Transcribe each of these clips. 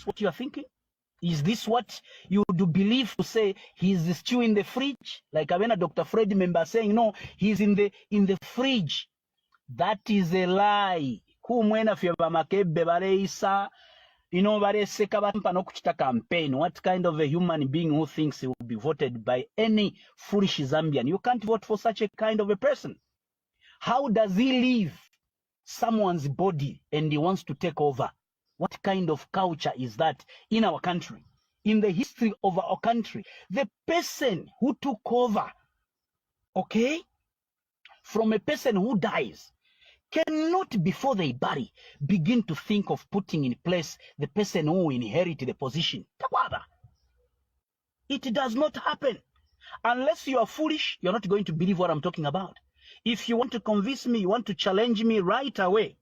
this what you are thinking? Is this what you do believe to say he's still in the fridge? Like Avena Dr. Fred member saying, no, he's in the fridge. That is a lie. Kumwena fyeba makebe bareisa, bareseka bampa nokuchita campaign. What kind of a human being who thinks he will be voted by any foolish Zambian? You can't vote for such a kind of a person. How does he leave someone's body and he wants to take over? What kind of culture is that in our country? In the history of our country, the person who took over, okay, from a person who dies, cannot, before they bury, begin to think of putting in place the person who will inherit the position. It does not happen. Unless you are foolish, you're not going to believe what I'm talking about. If you want to convince me, you want to challenge me right away,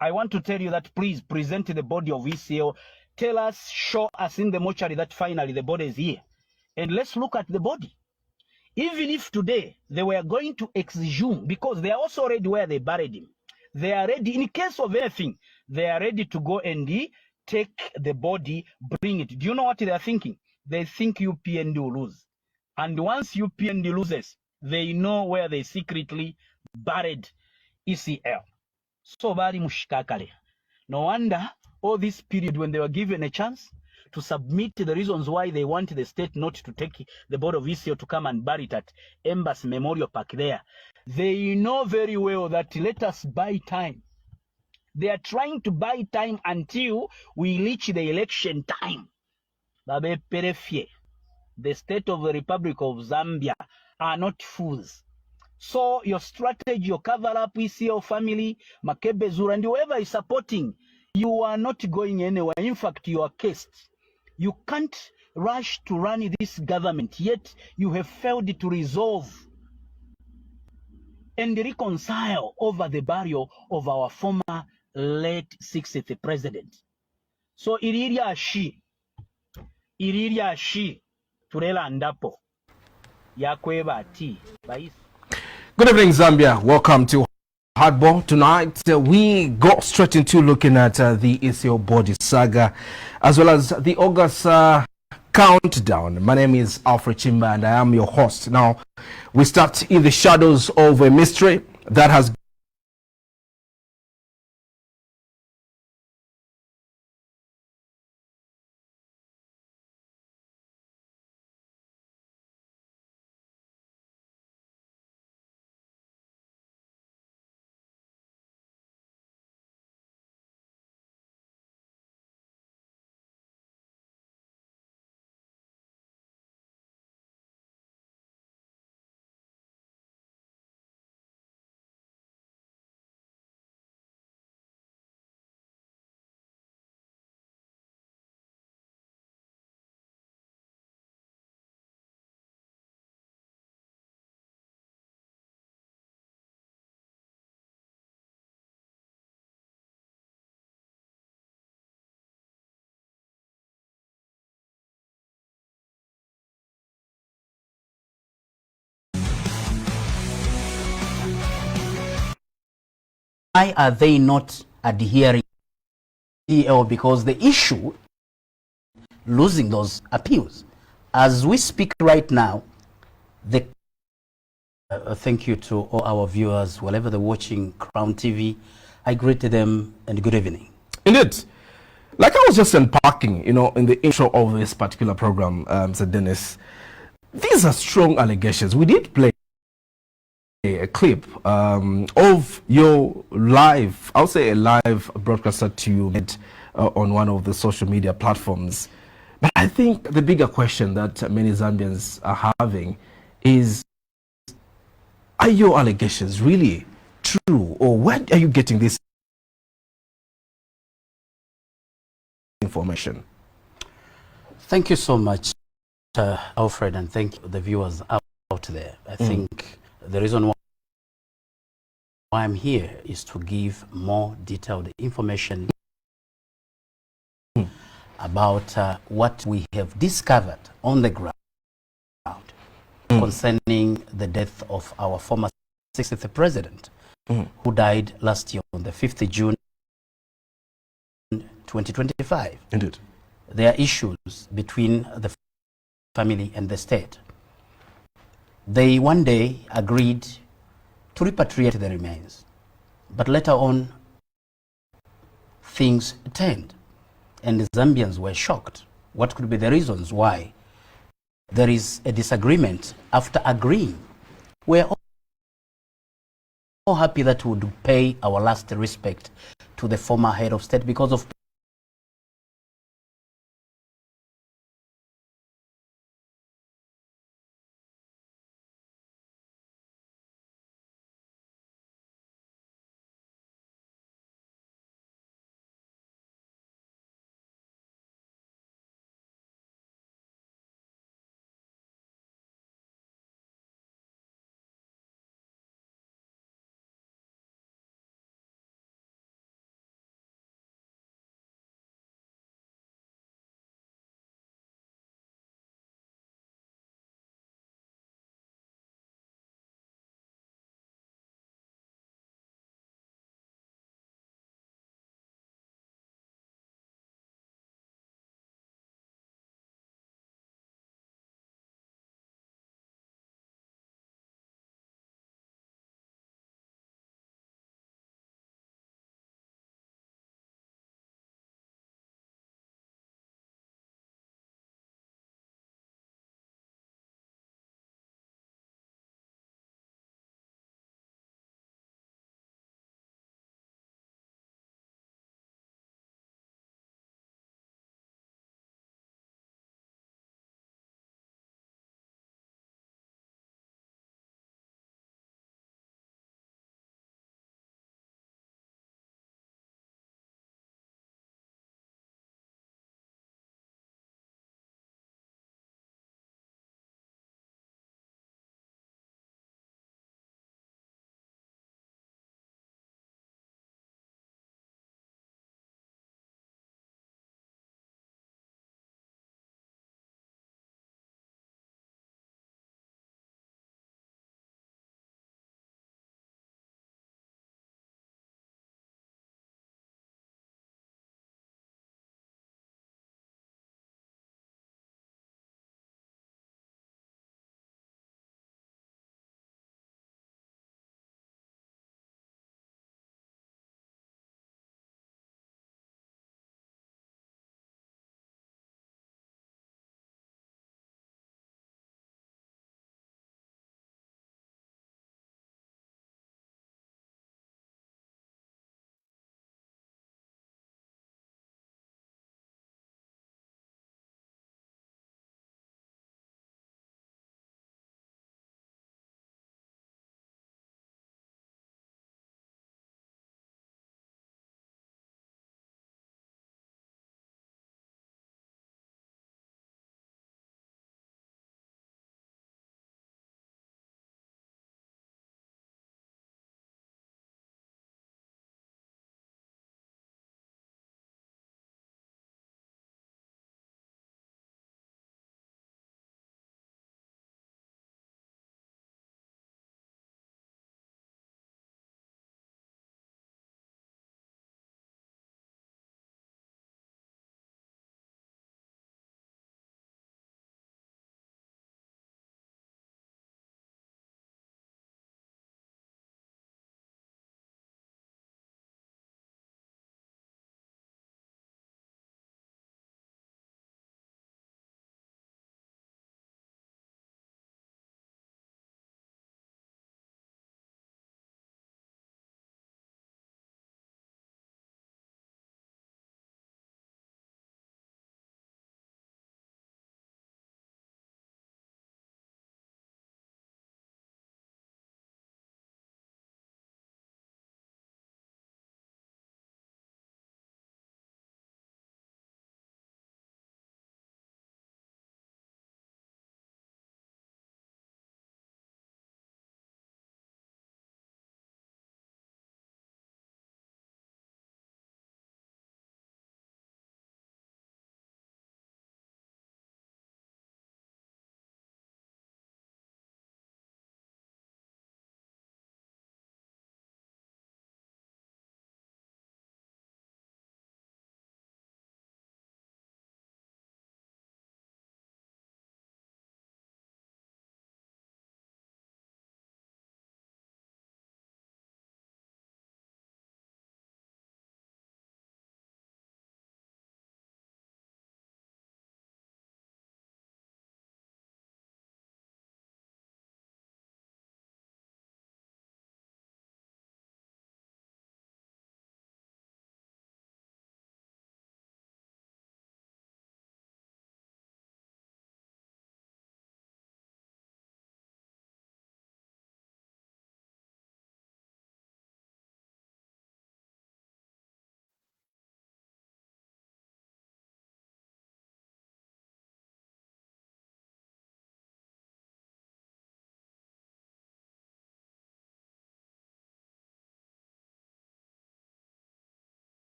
I want to tell you that please present the body of ECL. Tell us, show us in the mortuary that finally the body is here. And let's look at the body. Even if today they were going to exhume, because they are also ready where they buried him. They are ready, in case of anything, they are ready to go and take the body, bring it. Do you know what they are thinking? They think UPND will lose. And once UPND loses, they know where they secretly buried ECL. So bali mushikakale. No wonder all this period when they were given a chance to submit the reasons why they want the state not to take the board of ECL to come and bury it at Embassy Memorial Park there. They know very well that let us buy time. They are trying to buy time until we reach the election time. Babe perefie. The state of the Republic of Zambia are not fools. So your strategy, your cover-up ECL family, Makebe Zura, and whoever is supporting, you are not going anywhere. In fact, you are cased. You can't rush to run this government, yet you have failed to resolve and reconcile over the burial of our former late 60th president. So iriria shi, turela ndapo, yakweba ati, bais. Good evening, Zambia. Welcome to Hardball. Tonight, we go straight into looking at the ECL body saga, as well as the August countdown. My name is Alfred Chimba, and I am your host. Now, we start in the shadows of a mystery that has why are they not adhering to ECL? Because the issue, losing those appeals. As we speak right now, the thank you to all our viewers, wherever they're watching Crown TV. I greet them and good evening. Indeed. Like I was just unpacking, in the intro of this particular program, Mr. Dennis, these are strong allegations. We did play a clip of your live, I'll say a live broadcast that you made on one of the social media platforms. But I think the bigger question that many Zambians are having is, are your allegations really true, or where are you getting this information? Thank you so much, Alfred, and thank you, the viewers out there. I think the reason why I'm here is to give more detailed information about what we have discovered on the ground concerning the death of our former 60th president, who died last year on the 5th of June 2025. Indeed. there are issues between the family and the state. They one day agreed to repatriate the remains, but later on things turned and the Zambians were shocked. What could be the reasons why there is a disagreement after agreeing? We're all happy that we would pay our last respect to the former head of state because of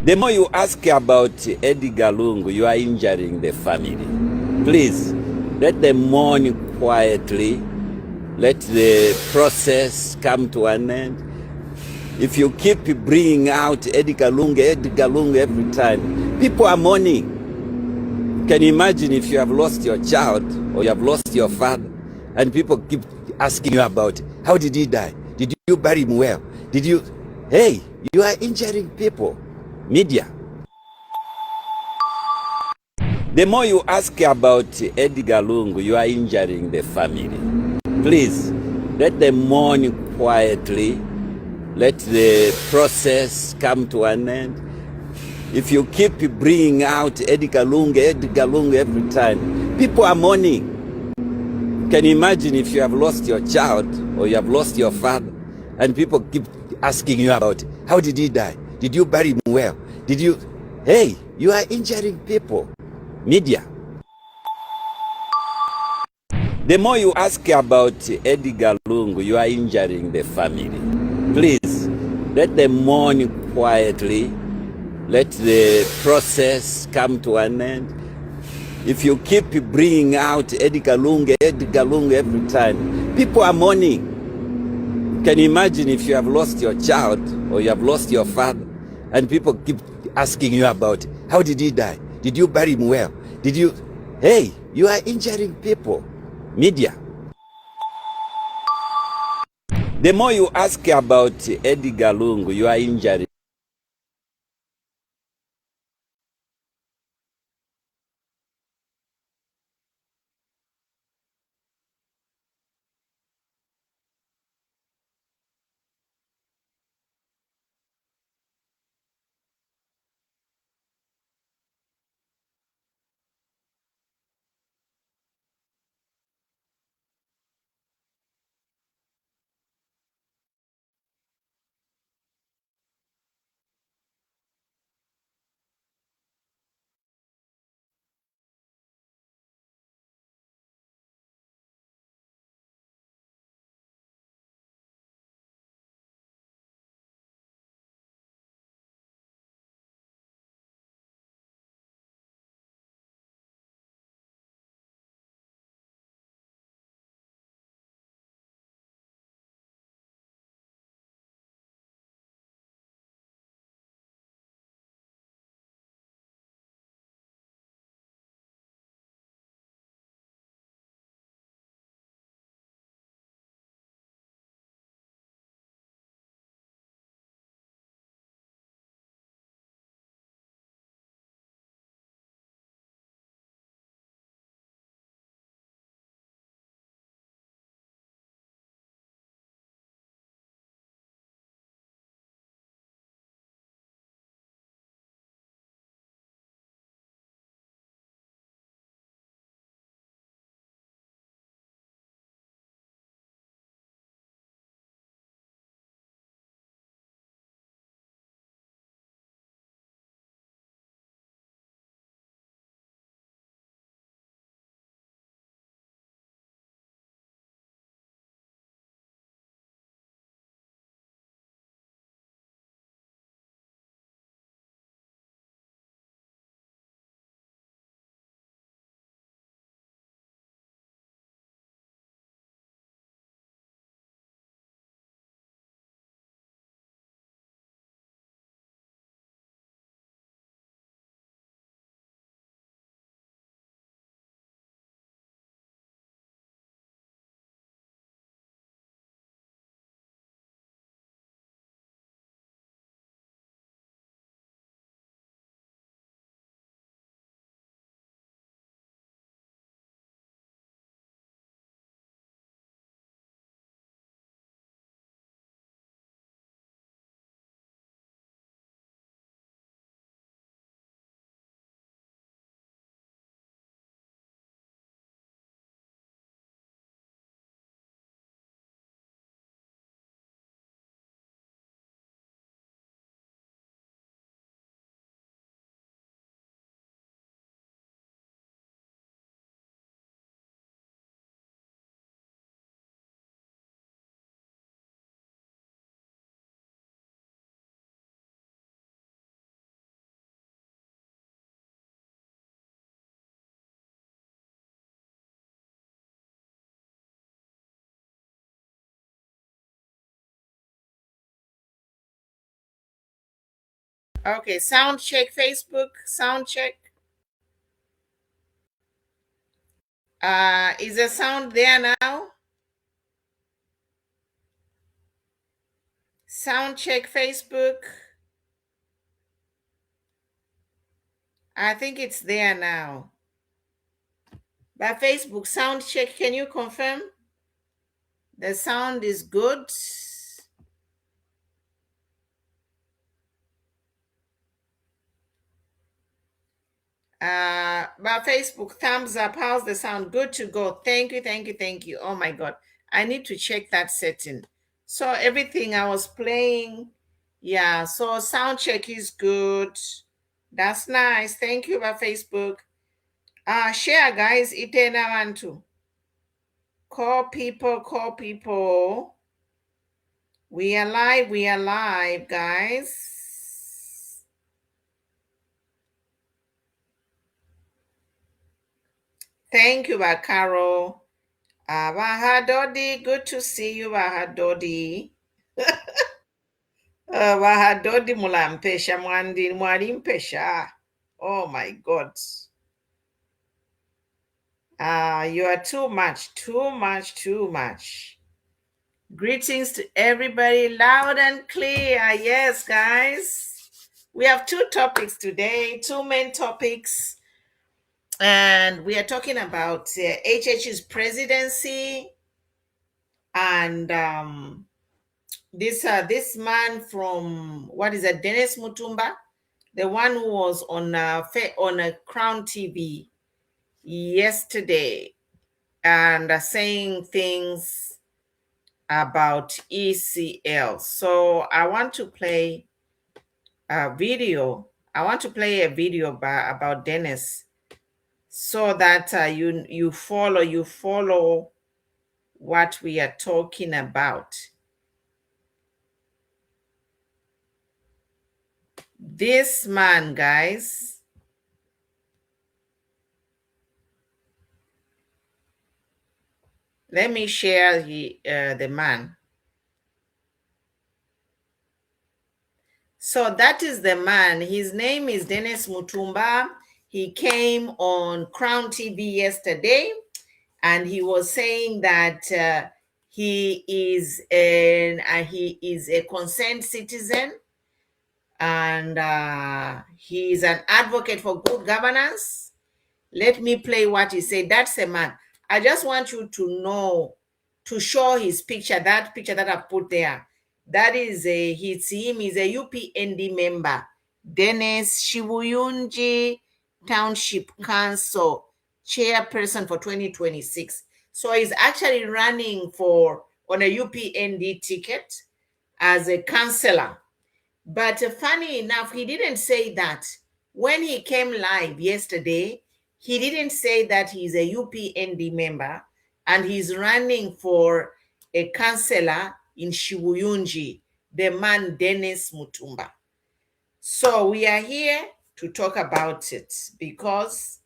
The more you ask about Edgar Lungu, you are injuring the family. Please, let them mourn quietly. Let the process come to an end. If you keep bringing out Edgar Lungu every time, people are mourning. Can you imagine if you have lost your child or you have lost your father and people keep asking you about how did he die? Did you bury him well? Did you? Hey, you are injuring people. Media. The more you ask about Edgar Lungu, you are injuring the family. Please, let them mourn quietly. Let the process come to an end. If you keep bringing out Edgar Lungu every time, people are mourning. Can you imagine if you have lost your child or you have lost your father and people keep asking you about how did he die? Did you bury him well? Did you? Hey, you are injuring people. Media. The more you ask about Edgar Lungu, you are injuring the family. Please, let them mourn quietly. Let the process come to an end. If you keep bringing out Edgar Lungu every time, people are mourning. Can you imagine if you have lost your child or you have lost your father and people keep asking you about how did he die? Did you bury him well? Did you? Hey, you are injuring people. Media. The more you ask about Edgar Lungu, you are injuring. Okay, sound check Facebook, sound check. Is the sound there now? Sound check Facebook. I think it's there now. By Facebook, sound check, can you confirm? The sound is good. By Facebook, thumbs up. How's the sound? Good to go. Thank you, thank you, thank you. Oh my God. I need to check that setting. So everything I was playing, yeah, so sound check is good. That's nice. Thank you by Facebook. Share, guys. Itena wantu. Call people, call people. We are live, guys. Thank you, Bakaro. Bahadodi, good to see you, Bahadodi. Bahadodi mulampesha mwandi mwalimpesha. Oh my God. You are too much, too much, too much. Greetings to everybody, loud and clear. Yes, guys. We have two topics today, two main topics. And we are talking about HH's presidency and this man from, what is it, Dennis Mutumba, the one who was on a Crown TV yesterday and saying things about ECL. So I want to play a video. I want to play a video about Dennis, so that you follow what we are talking about. This man, guys, let me share the man. So that is the man. His name is Dennis Mutumba. He came on Crown TV yesterday, and he was saying that he is a concerned citizen, and he is an advocate for good governance. Let me play what he said. That's a man. I just want you to know, to show his picture, that picture that I put there. That is him. He's a UPND member, Dennis Shibuyunji Township Council chairperson for 2026. So he's actually running on a UPND ticket as a councillor. But funny enough, he didn't say that. When he came live yesterday, he didn't say that he's a UPND member and he's running for a councillor in Shibuyunji, the man Dennis Mutumba. So we are here to talk about it because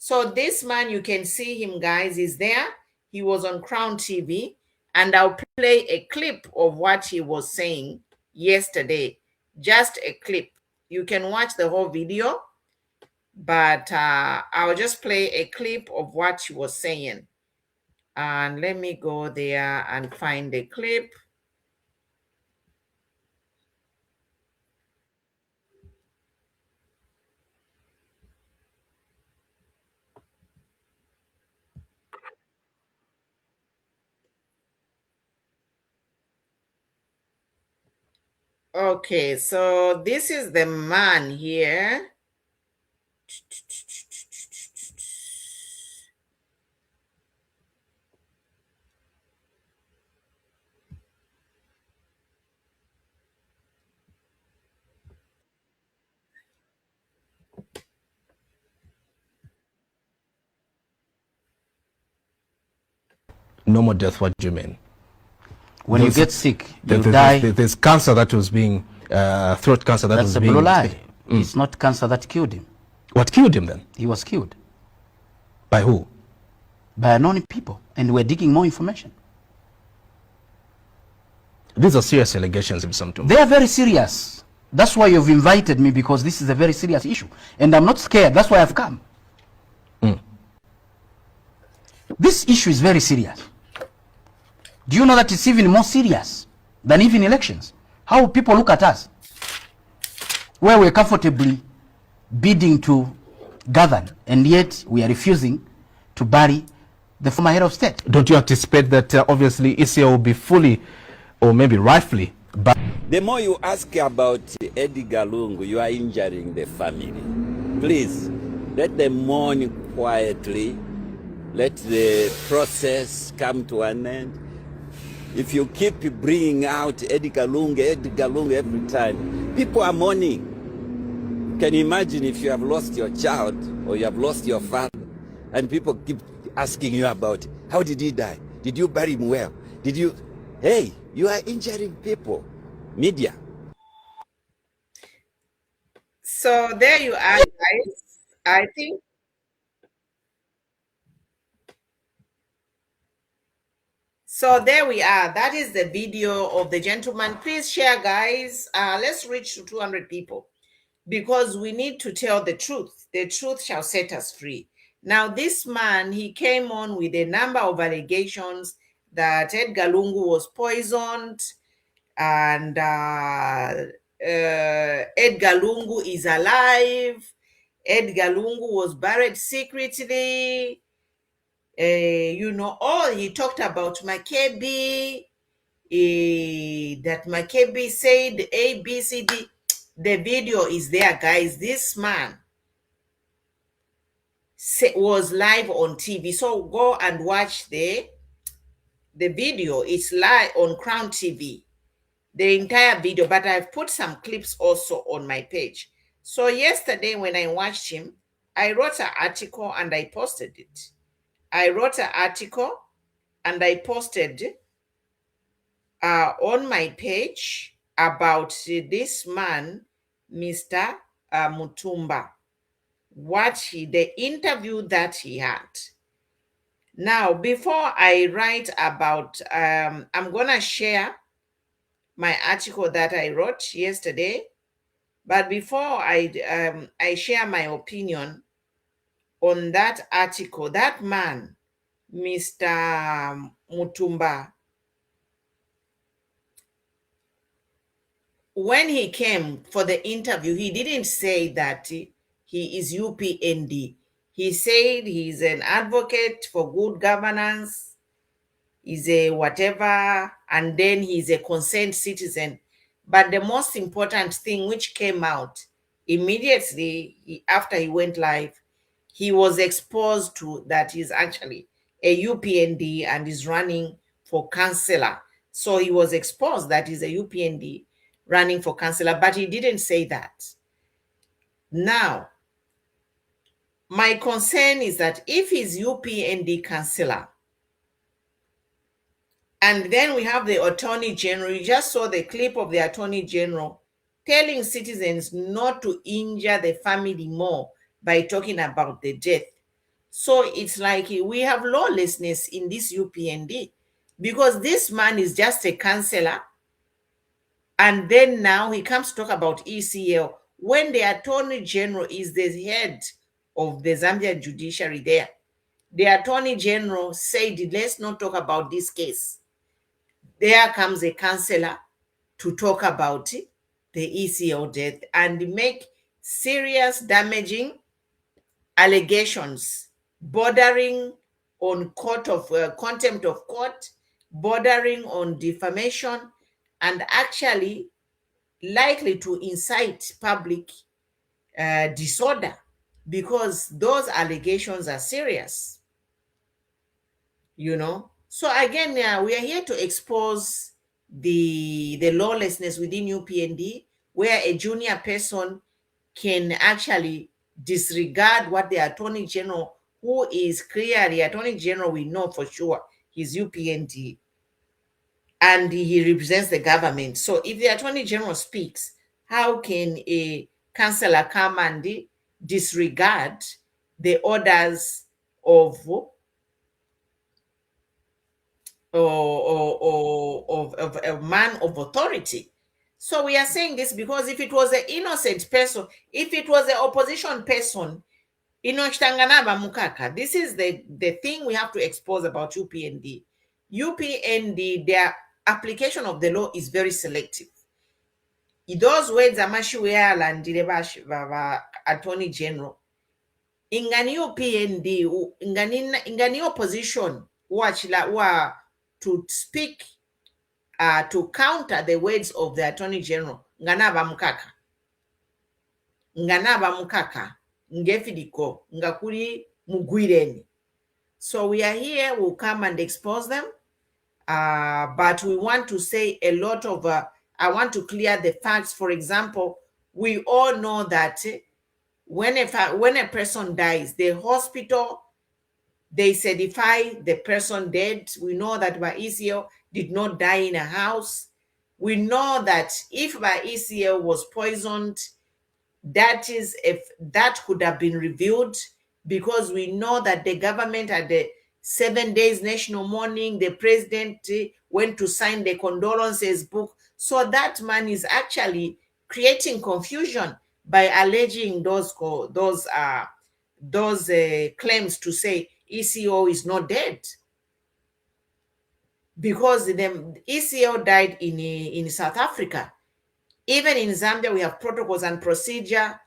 so this man, you can see him, guys, is there. He was on Crown TV, and I'll play a clip of what he was saying yesterday. Just a clip. You can watch the whole video, but I'll just play a clip of what he was saying. And let me go there and find the clip. Okay, so this is the man here. No more death, what do you mean? When you get sick, you die. There's cancer that was being, throat cancer that was being... That's a blue lie. It's not cancer that killed him. What killed him then? He was killed. By who? By unknown people. And we're digging more information. These are serious allegations, Mr. Mutumba. They are very serious. That's why you've invited me, because this is a very serious issue. And I'm not scared. That's why I've come. This issue is very serious. Do you know that it's even more serious than even elections? How people look at us, where we're comfortably bidding to govern, and yet we are refusing to bury the former head of state. Don't you anticipate that obviously ECL will be fully, or maybe rightfully, The more you ask about Edgar Lungu, you are injuring the family. Please, let them mourn quietly. Let the process come to an end. If you keep bringing out Edgar Lungu every time, people are mourning. Can you imagine if you have lost your child or you have lost your father and people keep asking you about, how did he die? Did you bury him well? Did you? Hey, you are injuring people. Media. So there you are, guys. I think so. There we are. That is the video of the gentleman. Please share, guys. Let's reach to 200 people, because we need to tell the truth. The truth shall set us free. Now, this man, he came on with a number of allegations that Edgar Lungu was poisoned, and Edgar Lungu is alive. Edgar Lungu was buried secretly. All he talked about Makebi, that Makebi said A, B, C, D. The video is there, guys. This man was live on TV. So go and watch the video. It's live on Crown TV, the entire video, but I've put some clips also on my page. So yesterday when I watched him, I wrote an article and I posted it. I wrote an article and I posted on my page about this man, Mr. Mutumba, the interview that he had. Now, before I write about, I'm gonna share my article that I wrote yesterday. But before I share my opinion on that article, that man, Mr. Mutumba, when he came for the interview, he didn't say that he is UPND. He said he's an advocate for good governance, he's a whatever, and then he's a concerned citizen. But the most important thing which came out immediately after he went live, he was exposed to that he's actually a UPND and is running for councillor. So he was exposed that he's a UPND running for councillor, but he didn't say that. Now, my concern is that if he's UPND councillor, and then we have the Attorney General, you just saw the clip of the Attorney General telling citizens not to injure the family more by talking about the death. So it's like we have lawlessness in this UPND, because this man is just a councillor, and then now he comes to talk about ECL when the Attorney General is the head of the Zambian judiciary there. The Attorney General said, let's not talk about this case. There comes a councillor to talk about the ECL death and make serious damaging allegations bordering on contempt of court, bordering on defamation, and actually likely to incite public disorder, because those allegations are serious. So again, we are here to expose the lawlessness within UPND, where a junior person can actually disregard what the Attorney General, who is clearly Attorney General, we know for sure he's UPND and he represents the government. So if the Attorney General speaks, how can a councillor come and disregard the orders of of a man of authority. So we are saying this because if it was an innocent person, if it was an opposition person, inochitanganaba mukaka. This is the thing we have to expose about UPND. UPND, their application of the law is very selective. Those words amashiweyalandile attorney general ingani UPND ingani opposition wachila to speak to counter the words of the attorney general nganaba mukaka ngefidiko ngakuri mugwireni. So we are here, we'll come and expose them, but we want to say a lot of I want to clear the facts. For example, we all know that when a person dies, the hospital, they certify the person dead. We know that by ECL did not die in a house. We know that if by ECL was poisoned, that could have been revealed, because we know that the government had the 7 days national mourning. The president went to sign the condolences book. So that man is actually creating confusion by alleging those claims to say ECO is not dead, because the ECO died in South Africa. Even in Zambia, we have protocols and procedure.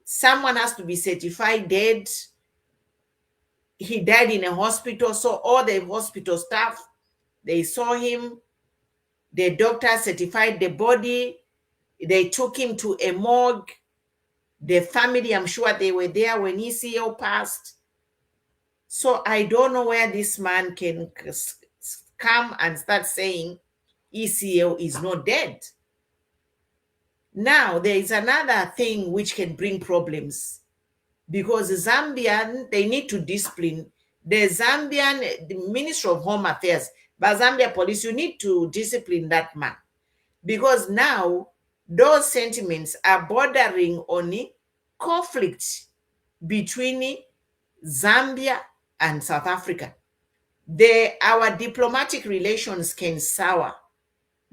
Someone has to be certified dead. He died in a hospital, so all the hospital staff, they saw him. The doctor certified the body. They took him to a morgue. The family, I'm sure they were there when ECO passed. So I don't know where this man can come and start saying ECO is not dead. Now, there is another thing which can bring problems, because the Zambian, they need to discipline the Zambian, the Ministry of Home Affairs, but Zambia police, you need to discipline that man, because now those sentiments are bordering on conflict between Zambia and South Africa. Our diplomatic relations can sour.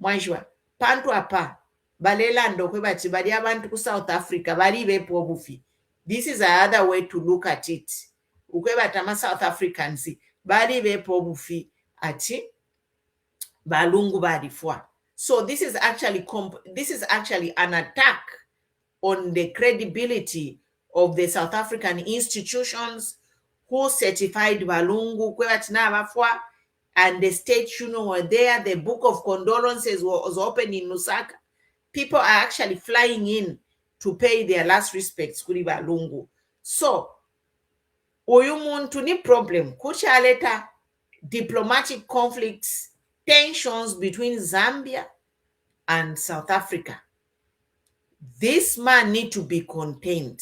Mwanjwa, pantu apa, balelando kwebati bali abantu ku South Africa bali bepo obufi. This is another way to look at it. Ukwebata ma South Africans bali bepo obufi ati balungu balifwa. So this is actually an attack on the credibility of the South African institutions who certified balungu kwebati na abafwa. And the state funeral were there. The book of condolences was open in Lusaka. People are actually flying in to pay their last respects kuri balungu. So, uyu muntu ni problem. Kuchaleta diplomatic conflicts, tensions between Zambia and South Africa. This man need to be contained,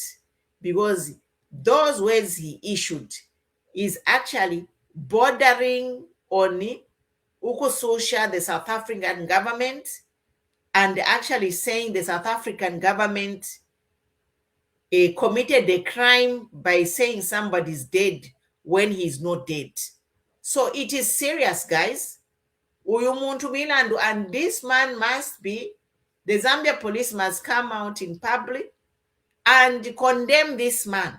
because those words he issued is actually bordering on Ukososha, the South African government, and actually saying the South African government committed a crime by saying somebody's dead when he's not dead. So it is serious, guys. And this man must be, the Zambia police must come out in public and condemn this man,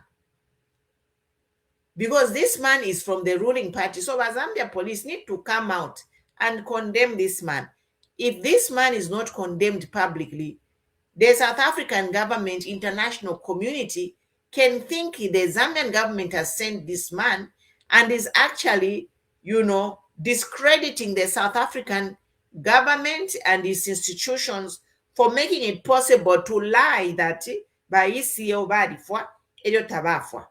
because this man is from the ruling party. So the Zambia police need to come out and condemn this man. If this man is not condemned publicly, the South African government, international community can think the Zambian government has sent this man and is actually, discrediting the South African government and its institutions for making it possible to lie that by ECL badifwa ejo tabafwa.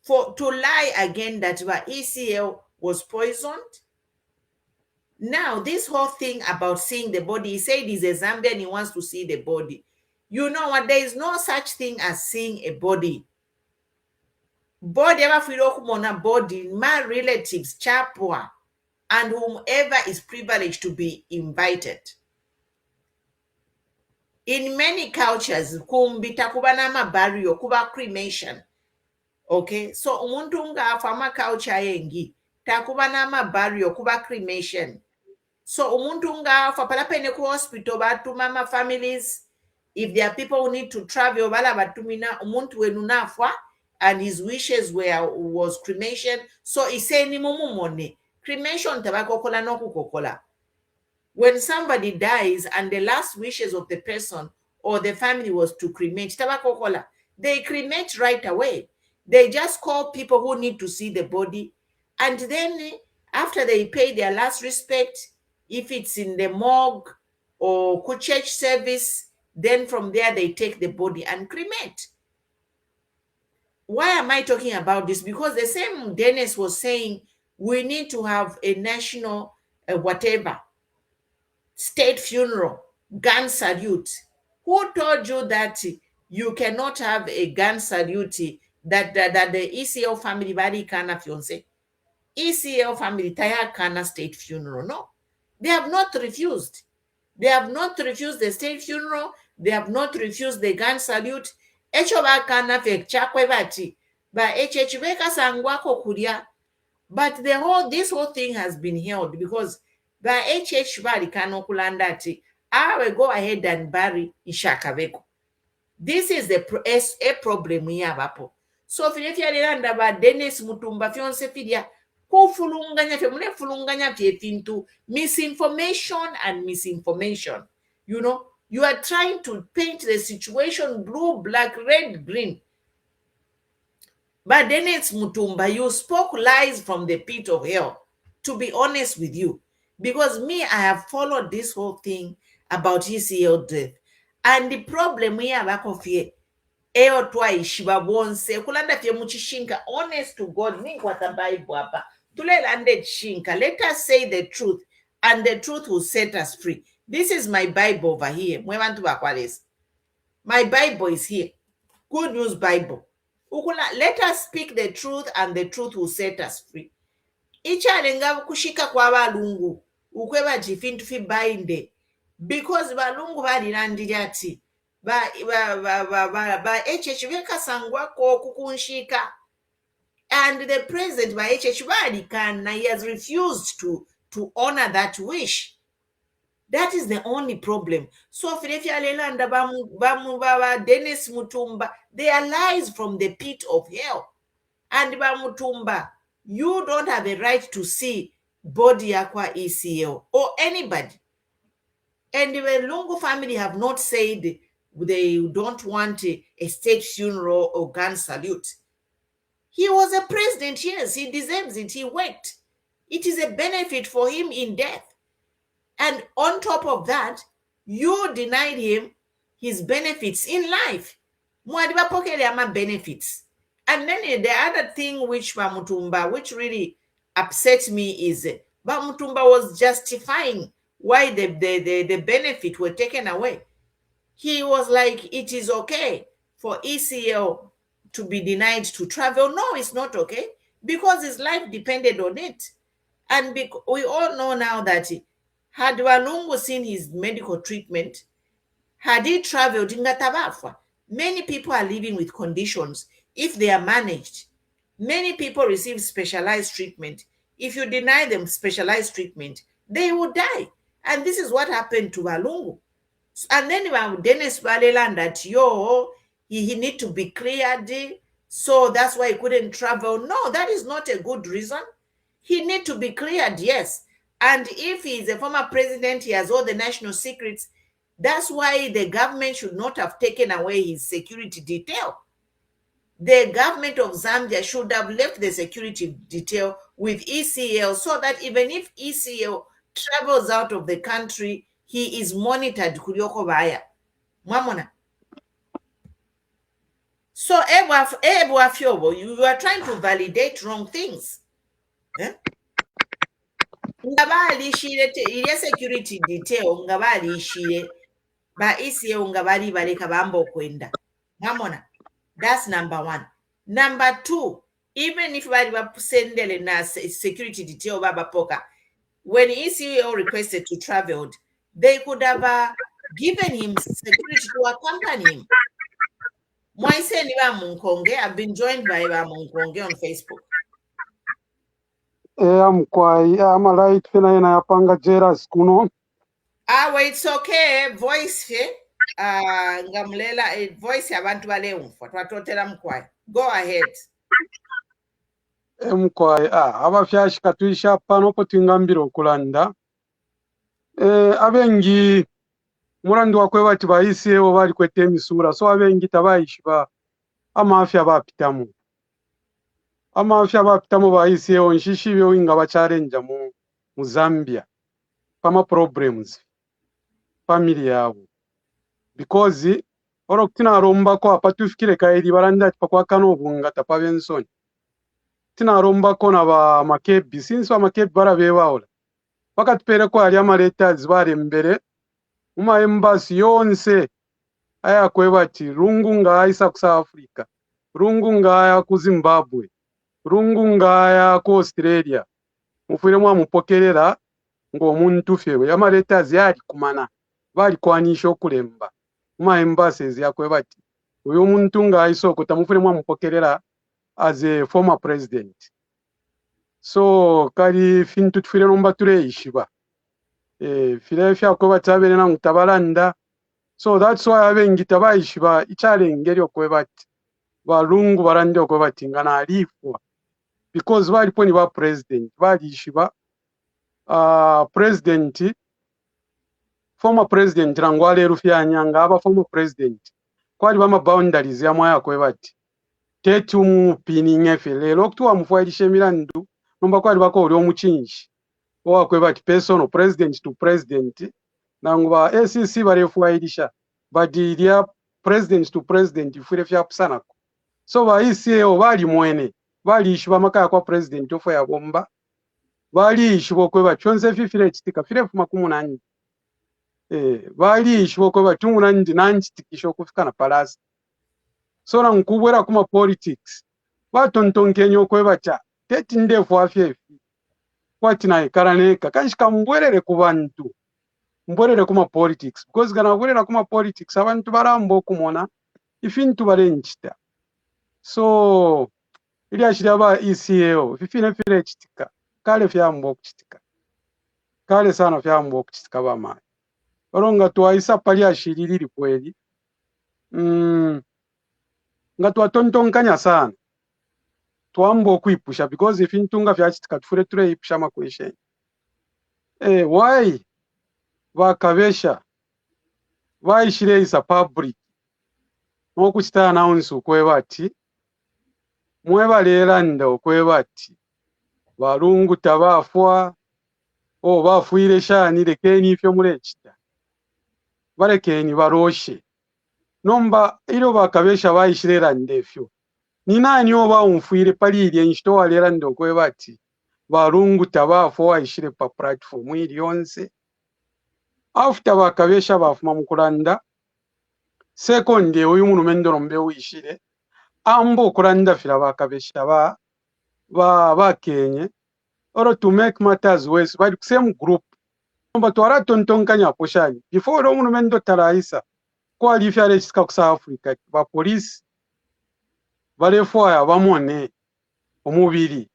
To lie again that ECL was poisoned. Now, this whole thing about seeing the body, he said he's a Zambian, he wants to see the body. You know what? There is no such thing as seeing a body. Body ever feel body, my relatives, chapwa, and whomever is privileged to be invited. In many cultures, kumbita kuba na burial, kuba cremation. Okay, so umuntu nga afama culture yengi takuba n'amabarrio kuba cremation. So umuntu ngafa palapene ku hospital batuma ama families. If there are people who need to travel, bala batumina umuntu wenu nafa and his wishes was cremation. So iseni mumumone. Cremation tabakokola no kukokola. When somebody dies and the last wishes of the person or the family was to cremate, tabakokola, they cremate right away. They just call people who need to see the body. And then after they pay their last respect, if it's in the morgue or church service, then from there they take the body and cremate. Why am I talking about this? Because the same Dennis was saying we need to have a national whatever state funeral, gun salute. Who told you that you cannot have a gun salute that the ECL family body kana fiance? ECL family taya kana state funeral? No, they have not refused. They have not refused the state funeral. They have not refused the gun salute. Echo bakana fe chakwe bati ba beka sangwako kuria. But this whole thing has been held because the bari kano kulandati. I will go ahead and bury Ishakaveko. This is a problem we have apo. So filetia landa ba Dennis Mutumba fiance fidia kufulunganya fe mune fulunganya fe fintu misinformation and misinformation. You know, you are trying to paint the situation blue, black, red, green. But Dennis Mutumba, you spoke lies from the pit of hell, to be honest with you. Because me, I have followed this whole thing about ECL death. And the problem we have here, eo twaishiba bonse kulanda fye muchishinka, honest to God, ninkwata Bible hapa tulelande chishinka. Let us say the truth and the truth will set us free. This is my Bible over here. Mwebantu bakwalesa. My Bible is here. Good News Bible. Let us speak the truth and the truth will set us free. Ichalenga kushika kwa balungu ukweba jifintu fi bainde because balungu balirandira ati ba HH sangwa ko kukunshika, and the president by HH balikana, he has refused to honor that wish. That is the only problem. So Filefia Lelanda Bamu Dennis Mutumba, they are lies from the pit of hell. And Bamutumba, you don't have a right to see body aqua ECL or anybody. And the Lungu family have not said they don't want a state funeral or gun salute. He was a president, yes, he deserves it, he worked. It is a benefit for him in death. And on top of that, you denied him his benefits in life. Mwadiba pokele ama benefits. And then the other thing which Bamutumba, which really upsets me, is Bamutumba was justifying why the benefit were taken away. He was like, it is okay for ECL to be denied to travel. No, it's not okay, because his life depended on it. And we all know now that had Walungu seen his medical treatment, had he traveled, many people are living with conditions. If they are managed, many people receive specialized treatment. If you deny them specialized treatment, they will die. And this is what happened to Walungu. And then Dennis Baleland that he need to be cleared, so that's why he couldn't travel. No, that is not a good reason. He need to be cleared, yes. And if he is a former president, he has all the national secrets. That's why the government should not have taken away his security detail. The government of Zambia should have left the security detail with ECL, so that even if ECL travels out of the country, he is monitored. Mwamona. So you are trying to validate wrong things. Ngabali shire ile security detail ngabali shire ba ECL ngabali baleka bambo kwenda. Mwamona. That's number one. Number two, even if bali sendele na security detail baba poka, when ECL requested to travel, they could have given him security to accompany him. I've been joined by Munkonge on Facebook. amkwai amalait fena ina yapanga jeras kuno. Wait, it's okay. Voice ngamlela voice yabantu bale umfo. Twatotela mkwai. Go ahead. Mkwai abafyashika tuisha pano po twingambira okulanda. Abengi murandu wakwe bati bayisiewo bali kwete emisura so abengi tabayishiba amafya bapitamu. Amafya bapitamu bayisiewo nshishibyo winga bacharenja mu Zambia. Pama problems. Family yabo. Because oro tina romba ko apatufikire kairi baranda pakwa kano bunga tapabensoni. Tina romba ko na ba makebi since ba makebi barabebaola. Wakati pere ko ali amaleta zibare mbere uma embassy yonse aya kwebati rungu ngaya ku South Africa. Rungu ngaya ku Zimbabwe. Rungu ngaya ku Australia. Mufire mwa mupokerera ngo omuntu fewe yamaleta ziyali kumana bali kwanisha okulemba. Uma embassies yakwe bati uyu muntu ngayisoko tamufure mwa mupokerera as a former president. So kali fintu tufire nomba tureishiba file fya ko batabere na mutabalanda. So that's why abengi tabayishiba ichalengeri okwe bati balungu barande okwe bati ngana alifwa because bali poni ba president bali ishiba president former president rangwale rufyanya ngaba former president kwali bama boundaries ya mwaya kwe bati tetu mupini ngefe lero kutuwa mfuailishe milandu nomba kwali bako oli omuchinji owa kwe bati personal president to president nanguba ECL barefuailisha badiria president to president ifure fya kusanako. So ba ECL bali mwene bali ishiba makaya kwa president ofo ya bomba bali ishibo kwe bati chonse fifire chitika fire fuma kumunani bali ishibo kwe bati umunani nanchitikisho kufika na palasi. So na nkubwera kuma politics batontonkenyo kwe bacha teti ndefu afyefi kwati na ikaraneka kanshika mbwerere ku bantu mbwerere kuma politics because kana bwerera kuma politics abantu barambo kumona ifintu barenchita. So ili ashira ba ECL fifine fire chitika kale fyambo kuchitika kale sana fyambo kuchitika bama oronga twaisa pali ashiriri kweli nga twatontonkanya sana twambo kuipusha because if intunga vyachitika tufure ture ipusha makweshe why bakabesha bayishire isa public no kuchita announce okwe bati mwebalera okwe bati balungu tabafwa bafuire shani lekeni ifyo mulechita balekeni baroshe nomba ilo bakabesha bayishirera ndefyo ni nani oba umfuire palire nshito walera ndokwe bati balungu tabafo wayishire pa platform ili yonse after bakabesha bafuma mukulanda second uyu muntu mendoro mbe wishire ambo kulanda fira bakabesha ba Kenye or to make matters worse by the same group nomba twara tontonkanya poshani before umuntu mendo taraisa kwa lifya chika ku South Africa ba police balefwaya bamone omubiri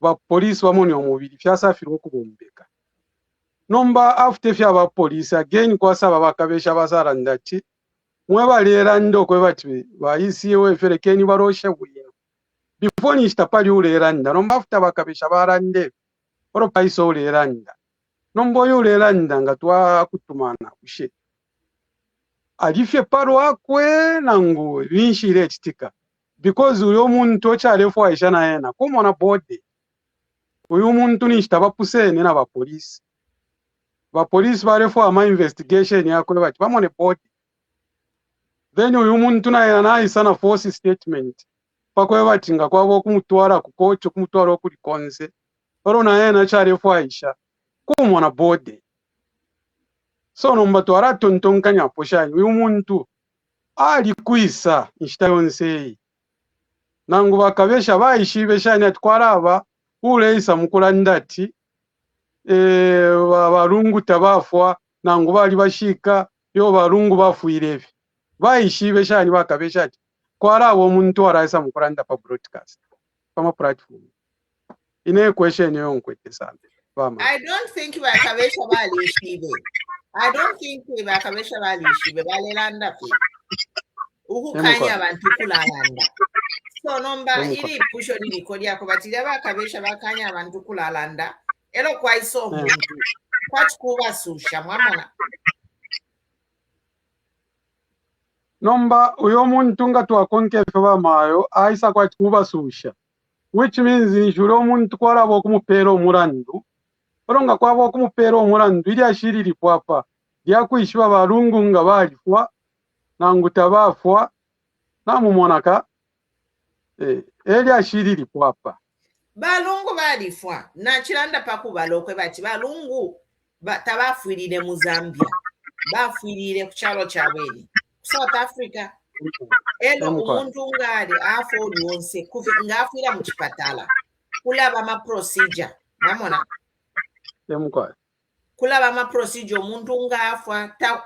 ba police bamone omubiri fyasafira okubombeka nomba after fya ba police again kwa saba bakabesha basara ndati mwebalera ndokwe bati ba ECL ferekeni baroshe bwino before ni stapali uleranda nomba after bakabesha barande oro paiso uleranda nombo yuleranda ngatwa kutumana kushe alifye paro akwe nangu linshire chitika because uyo muntu ochalefu aishana yena kumona bode uyu muntu nishitaba pusene na ba police barefu ama investigation yakwe bati bamone bode then uyu muntu na yena aisana force statement pakwe bati ngakwabo kumutwara ku court kumutwara kuri konse oro na yena chalefu aisha kumona bode. So nomba twara tontonkanya poshani uyu muntu ali kuisa nshita yonse nangu bakabesha bayishibe shani atwaraba uleisa mukulandati balungu tabafwa nangu bali bashika yo balungu bafuirevi bayishibe shani bakabesha ati kwarabo omuntu araisa mukulanda pa broadcast pama platform ine question yonkwete sambe bama I don't think bakabesha balishibe. I don't think bakabesha balishibe balelanda fe. Ukukanya abantu kulalanda. So nomba iri pusho liri kodi yako batira bakabesha bakanya abantu kulalanda. Elo kwa iso muntu. Kwati kuba susha mwamona. nomba uyo muntu nga twakonkefe bamayo aisa kwati kuba susha, which means nishule omuntu kwalaba okumupera omulandu olonga kwaba okumupera omulandu ili ashiriri kwapa lyakuishiba balungu nga balifwa nanguta bafwa namumonaka eli ashiriri kwapa Balungu balifwa na chilanda paku balokwe bati balungu tabafwirire mu Zambia bafwirire ku kyalo kyabwe South Africa. Elo umuntu ngade afo lyonse kufi ngafira mu chipatala kulaba ama procedure namona kulaba ama procedure umuntu ngafwa ta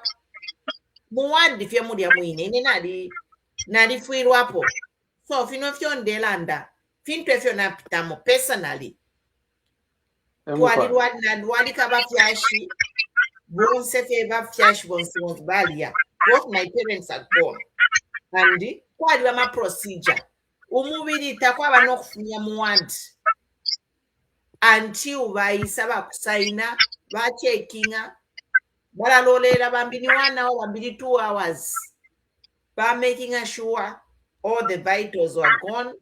muwadi fye muri amwine ine nali fwirwapo so fino fyo ndelanda fintu fyo napitamo personally twalirwa na dwali kaba fyashi bonse fe ba fyashi bonse balia. Both my parents are gone. And kwali ama procedure. Umubiri takwaba nokufunya muwadi. Until bayisa bakusaina, checkinga, balalolera bambini 1 hour, bambini 2 hours. Ba making sure all the vitals were gone.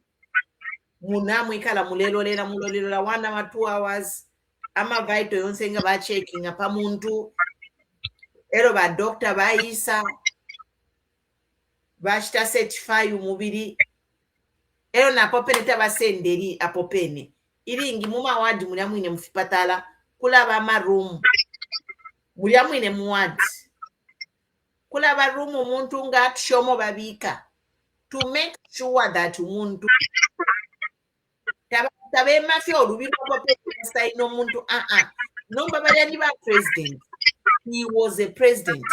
Munamu ikala mulelolera 1 hour, 2 hours. Ama vital yonsenga ba checkinga pa muntu. Ero ba doctor bayisa bashita certify umubiri ero na popene tabasenderi apopene iringi muma wadi muri amwine mufipatala kulaba ama room muri amwine muwadi kulaba room umuntu nga atushomo babika to make sure that umuntu tabe mafia olubiro popene sign umuntu no baba yali ba president. He was a president.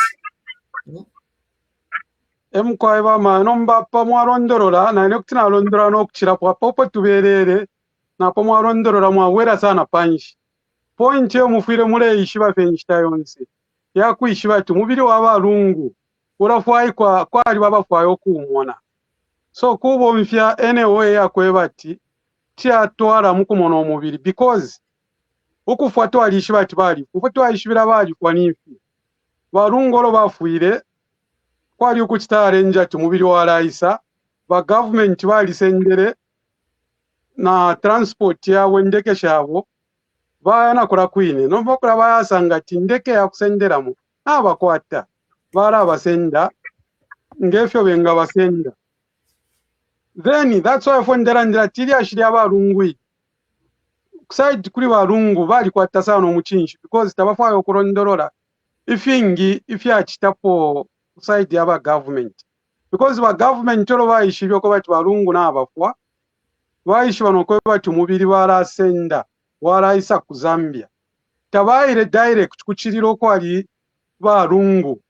Emukwaye bama nomba pa mwarondorola na nekutina alondora nokuchira kwa popo tuberere na pa mwarondorola mwawera sana panshi point yo mufire mule ishiba fenshita yonse yakuishiba tu mubiri w'abalungu urafwayi kwali babafwayo kumona so kubo mfya anyway yakwebati tyatwala mukumona omubiri because ukufwa twalishiba tibali kufa twalishibira bali kwa nifi balungolo bafuire kwali ukutitare njati mubiri wa raisa ba government balisendere na transport yawe ndeke shabo bayana kula kwine nomba kula bayasanga ti ndeke yakusenderamu abakwata bara basenda ngefyo benga basenda then that's why fondera ndira tiri ashiri abalungwi side kuri balungu bali kwata sana omuchinshi because tabafayo kurondorola ifyachitapo side yaba government because ba government tolo bayishibyo ko bati balungu n'abafwa bayishiba noko bati mubiri barasenda waraisa ku Zambia tabayire direct kuchiriro ko ali balungu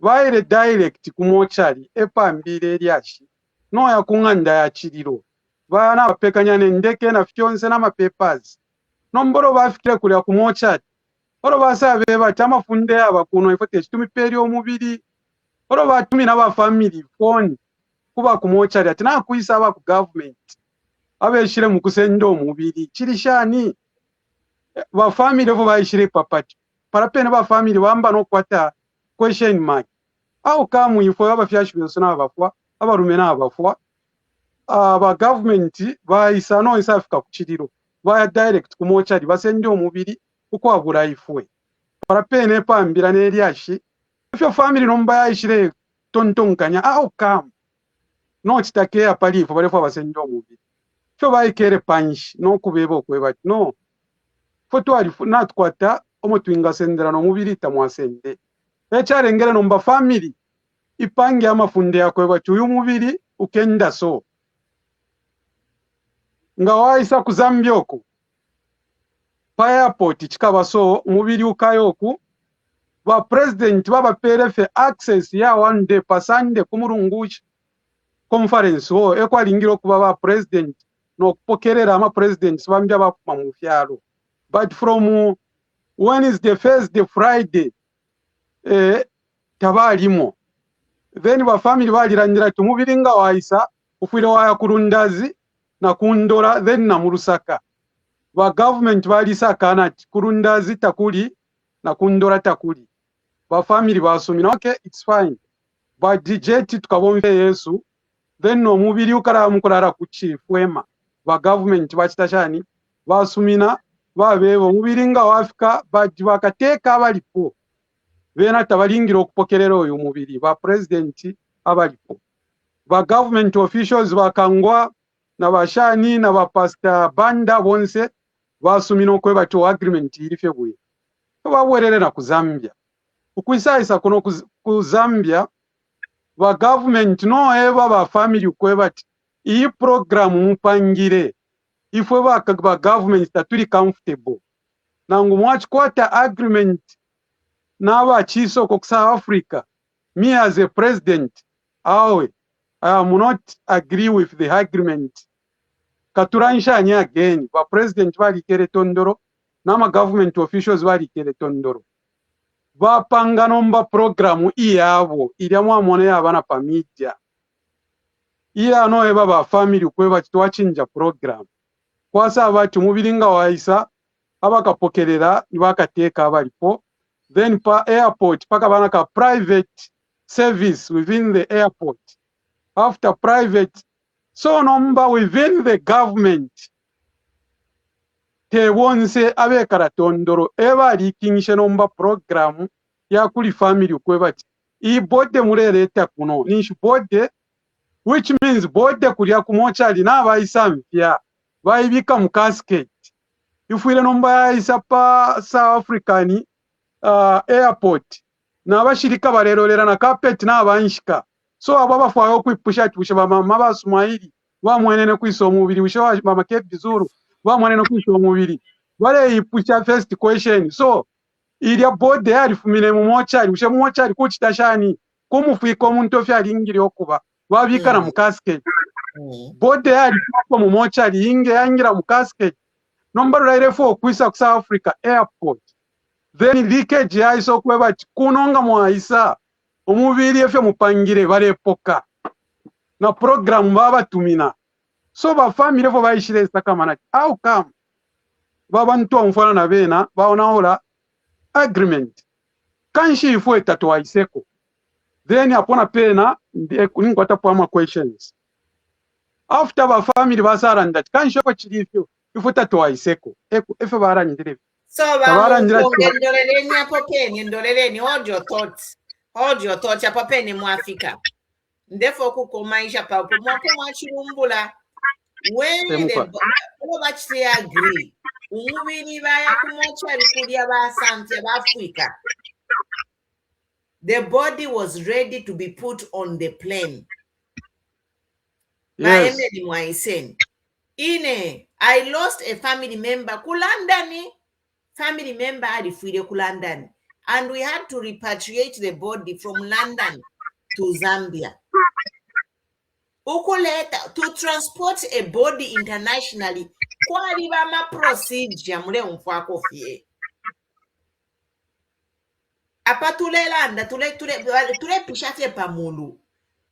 bayire direct ku mochari epambire eryashi no yakunganda ya chiriro bana bapekanya ndeke na fyonse na papers nomboro bafikire kuri ku mochari oro basabe bati amafunde abakuno ifote chitumiperi omubiri oro batumi n'aba family phone kuba ku mochari ati nakuisa aba ku government abeshire mu kusenda omubiri kirishani ba family vo bayishire papati parapene ba family bamba no kwata question mark au kamu ifo abafyashi byose n'abafwa abarume n'abafwa aba government bayisa no isafika ku kiriro baya direct ku mochari basende omubiri uko abura ifwe parapene pambira n'eryashi ifyo family nomba yayishire tontonkanya au kamu no chitake apalifo balefo abasende omubiri fyo bayikere panshi no kubeba okwebati no foto ali natkwata omutwinga sendera no mubiri tamwasende ekyarengera nomba family ipange amafunde yakwebati uyu mubiri ukenda so nga waisa ku Zambia oku pa airport chikaba so mubiri ukayoku ba president baba PRF access ya one day pasande kumurunguchi conference ho ekwalingiro kuba ba president n'okupokerera ama presidents bambi abakuma mu byalo. But from Wednesday, Thursday, Friday, tabalimo. Then bafamily baliranyira tumubiri nga waisa kufwire waya kurundazi na kundora then na murusaka. Ba government balisakana ati kurundazi takuli na kundora takuli. Bafamily basumina okay, it's fine. But dijeti tukabombe Yesu then no mubiri ukara mukurara kuchifwema. Ba government bachitashani basumina babebo mubiri nga wafika but bakateka abalipo. Bena tabalingira okupokerera oyo mubiri ba president abalipo. Ba government officials bakangwa na bashani na ba pastor banda bonse basumina okweba to agreement iri febwe. Bawererera ku Zambia. Ukwisaisa kuno ku Zambia ba government no eba ba family kweba ti iyi program mupangire ifwe ba government taturi comfortable. Nangu mwachi kwata agreement Naba chiso ko South Africa. Me as a president, I am not agree with the agreement. Katuransha nya again, ba president bali kere tondoro, nama government officials bali kere tondoro. Ba panga nomba programu iyabo, iliamwa mone abana pa media. Iya no eba ba family kweba twachinja program. Kwasa abatu mubiringa waisa abakapokerera nibakateka abalipo. Then pa airport, paka banaka private service within the airport. After private, so number within the government. Te wonse abe karatondoro eba likinishe nomba program ya kuli family ukwebati. I bode murereta kuno. Nish bode, which means bode kulia kumochali na baisa mpia. Baibika mukasket. Ifuile nomba ya isa pa South Africani, airport na bashirika barerorera na carpet na abanshika so ababa fwayo kwipusha tubusha bamama basumahiri bamwenene kwiso mubiri busha mama kebizuru bamwenene kwiso mubiri bare ipusha first question so iliya bode yarifumine mu mochari busha mu mochari kuchitashani kumufiko muntu ofyali ingiri okuba babikana mu casket bode yarifumine mu mochari inge yangira mu casket nombaro rairefo kwisa ku South Africa airport. Then leakage ya iso kweba kunonga mwaisa omubiri efye mupangire barepoka na program baba tumina so ba family fo baishire sakamana how come baba nto mfana na bena baona hola agreement kanshi ifo etatu waiseko then apona pena ningwata kwa questions after ba family basara ndati kanshi ko chirifyo ifo tatu waiseko efe baranyire. So, ndoleleni hapo peni, ndoleleni, hold your thoughts. Hold your thoughts, hapo peni mwafika. Ndefo kukomaisha papo, mwapo mwachirumbula. When the actually agree, umubiri baya kumocha bikulia ba Santia ba Africa. The body was ready to be put on the plane. Yes. I lost a family member ku London. Family member alifuire ku London, and we had to repatriate the body from London to Zambia. Ukuleta to transport a body internationally, kwali bama procedure mule mfwako fie. Apa tulelanda tule pishafye pamulu.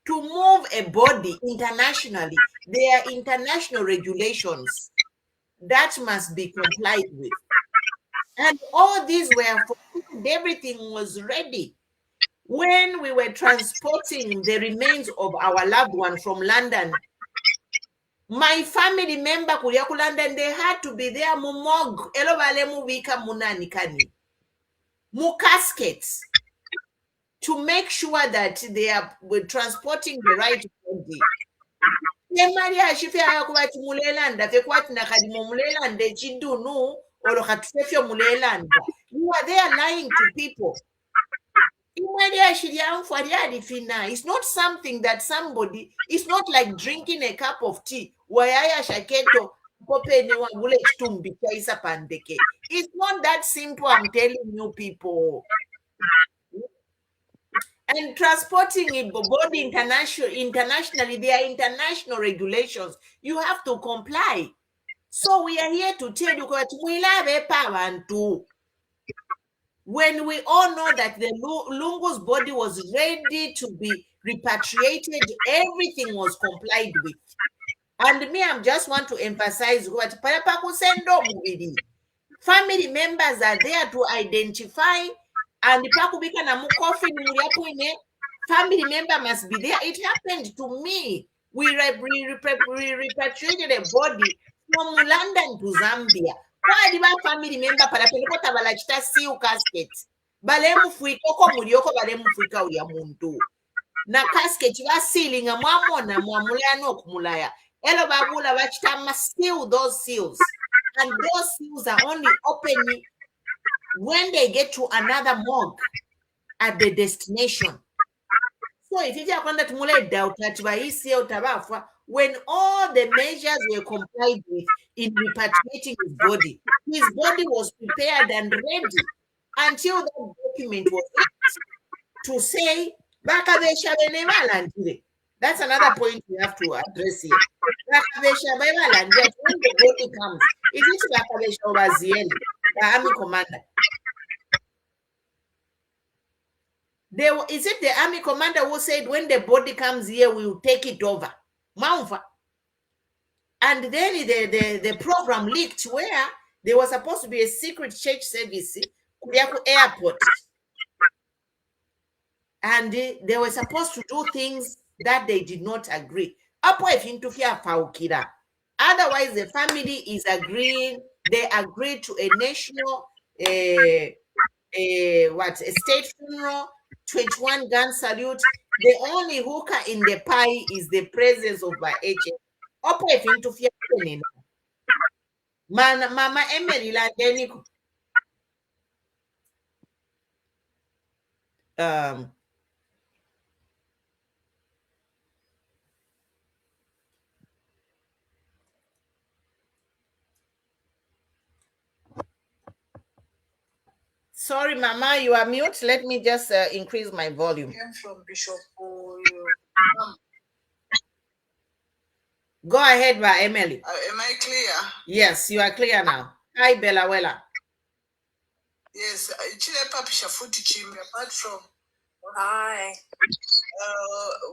To move a body internationally, there are international regulations that must be complied with. And all these were for everything was ready. When we were transporting the remains of our loved one from London, my family member kulia ku London, they had to be there mumog elo bale mubika munani kani mu caskets to make sure that they are transporting the right body. Maria shifia kubati mulelanda fe kwati na kadi mulelanda chidunu olo katufefyo mulelanda. You are there lying to people. It's not something that somebody, it's not like drinking a cup of tea. It's not that simple, I'm telling you people. And transporting a body internationally, there are international regulations. You have to comply. So we are here to tell you that we love a power too. When we all know that the Lungu's body was ready to be repatriated, everything was complied with. And me, I just want to emphasize what family members are there to identify, and family member must be there. It happened to me. We repatriated a body from London to Zambia. Why family member parapelekota balachita seal casket balemu fuika oko mulioko balemu fuika uya muntu na casket ba sealing mwamona mwamulano okumulaya elo babula bachita seal those seals, and those seals are only open when they get to another morgue at the destination. So if you want to mule doubt that by ECL tabafa, when all the measures were complied with in repatriating his body was prepared and ready until that document was to say that's another point we have to address here. When the body comes, is it the army commander? Is it the army commander who said when the body comes here, we will take it over? And then the program leaked where there was supposed to be a secret church service at airport. And they were supposed to do things that they did not agree. Otherwise, the family is agreeing. They agreed to a national, a state funeral, 21 gun salute. The only hooker in the pie is the presence of my agent. Mama Emily Landeniko. Sorry, Mama, you are mute. Let me just increase my volume. From Bishop. Go ahead, Emily. Am I clear? Yes, you are clear now. Hi, Belawela. Yes, apart from. Hi.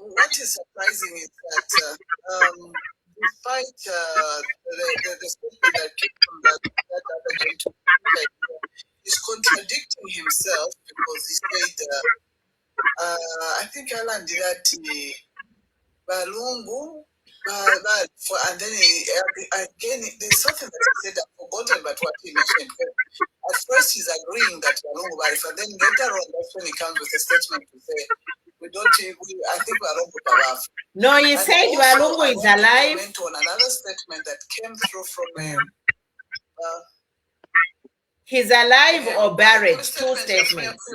What is surprising is that despite the statement that came from that other gentleman, he's contradicting himself because he said, I think Alan did that Balungu, and then again, there's something that he said I've forgotten about what he mentioned. At first, he's agreeing that Balungu Barif, and then later on, that's when he comes with a statement to say, I think Balungu Barif. No, he said Balungu is alive. Went on another statement that came through from he's alive or buried. Two statements.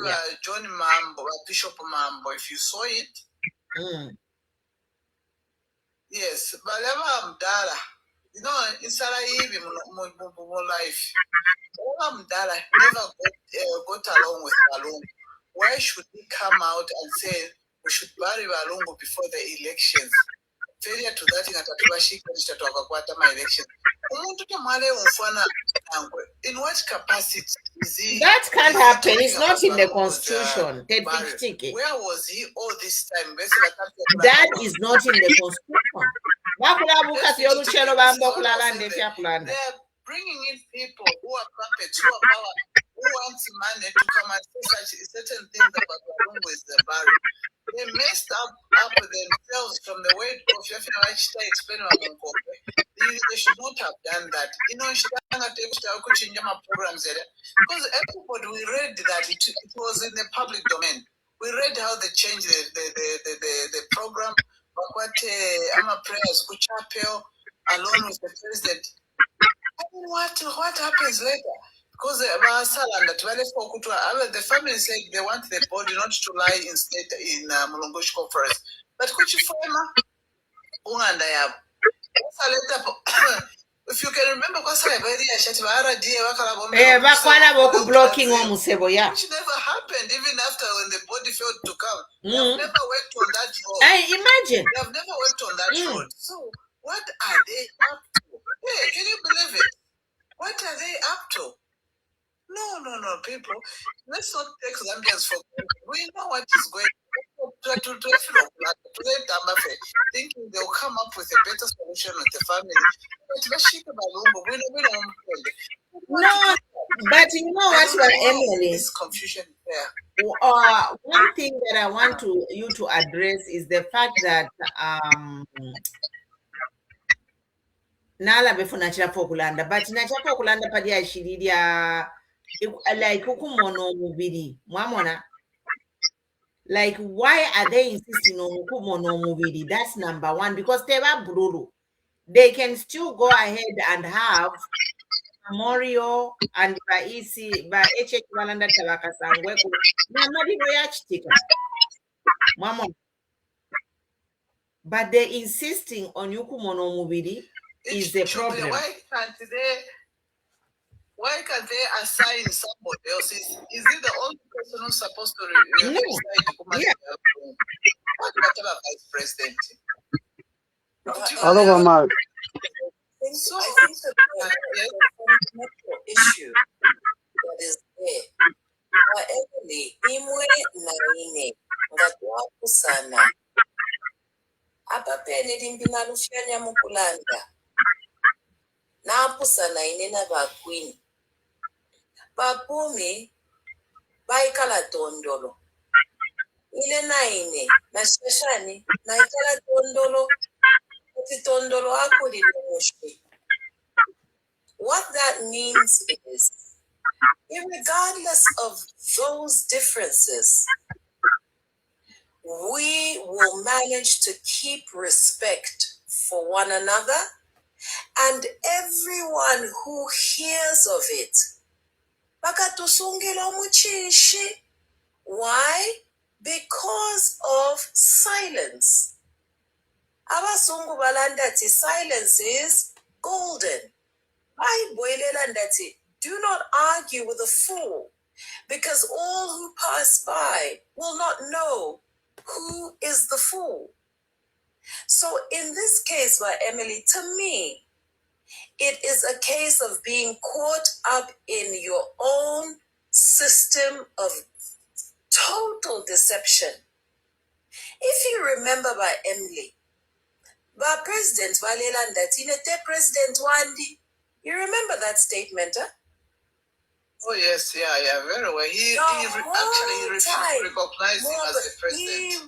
John Mambo, Bishop Mambo, if you saw it. Yes, Balema Mdala, you know, inside even life, Balema Mdala never got along with Balungu. Why should he come out and say we should bury Balungu before the elections? Failure to that in my election. In what capacity is he? That can't happen. It's not in the constitution. Where was he all this time? That is not in the constitution. They are bringing in people who are puppets, who want money to come and say certain things about Balungu is the barrier. They messed up themselves from the way of explaining. They should not have done that. You know, programs because everybody, we read that it was in the public domain. We read how they changed the program. What prayers, Kuchapel, along with the president. What happens later? Because the family said they want the body not to lie in state in Mulongoshko forest. But Kuchifema, If you can remember, because I very blocking Musebo, yeah. which never happened even after when the body failed to come. They have never worked on that road. I imagine. They have never worked on that road. So what are they up to? Hey, can you believe it? What are they up to? No, people. Let's not take Zambians for granted. We know what is going on. Thinking they'll come up with a better solution with the family. No, but you know what, Emily? This confusion there. One thing that I want you to address is the fact that nala befuna chirapo kulanda, but nachapa kulanda padi ashiridia like ukumono mubiri mwamona. Like, why are they insisting on ukumono mubiri? That's number one, because teba bruru, they can still go ahead and have memorial and by EC by HH Walanda Tabaka Sangweku. Mama. But they're insisting on Yukumono Mubidi is the problem. Why can't they assign somebody else? Is it the only person who's supposed to No. Yeah. Whatever vice president? Hello, Mama. So I think the fundamental issue that is there, Emily, imwe na ine ngatiwakusana apa pene limbina lufyanya mukulanda napusana ine na bakwini bapumi baikala tondolo ile na ine na shashani na ikala tondolo tondolo akuli mushwi. What that means is, regardless of those differences, we will manage to keep respect for one another, and everyone who hears of it. Why? Because of silence. Abasungu balandati, silence is golden. Do not argue with a fool, because all who pass by will not know who is the fool. So in this case, by Emily, to me, it is a case of being caught up in your own system of total deception. If you remember, by Emily, by President Valela Ndatinete, President Wandi, you remember that statement, huh? Oh, yes, yeah, very well. He actually refused to recognize him as the president. He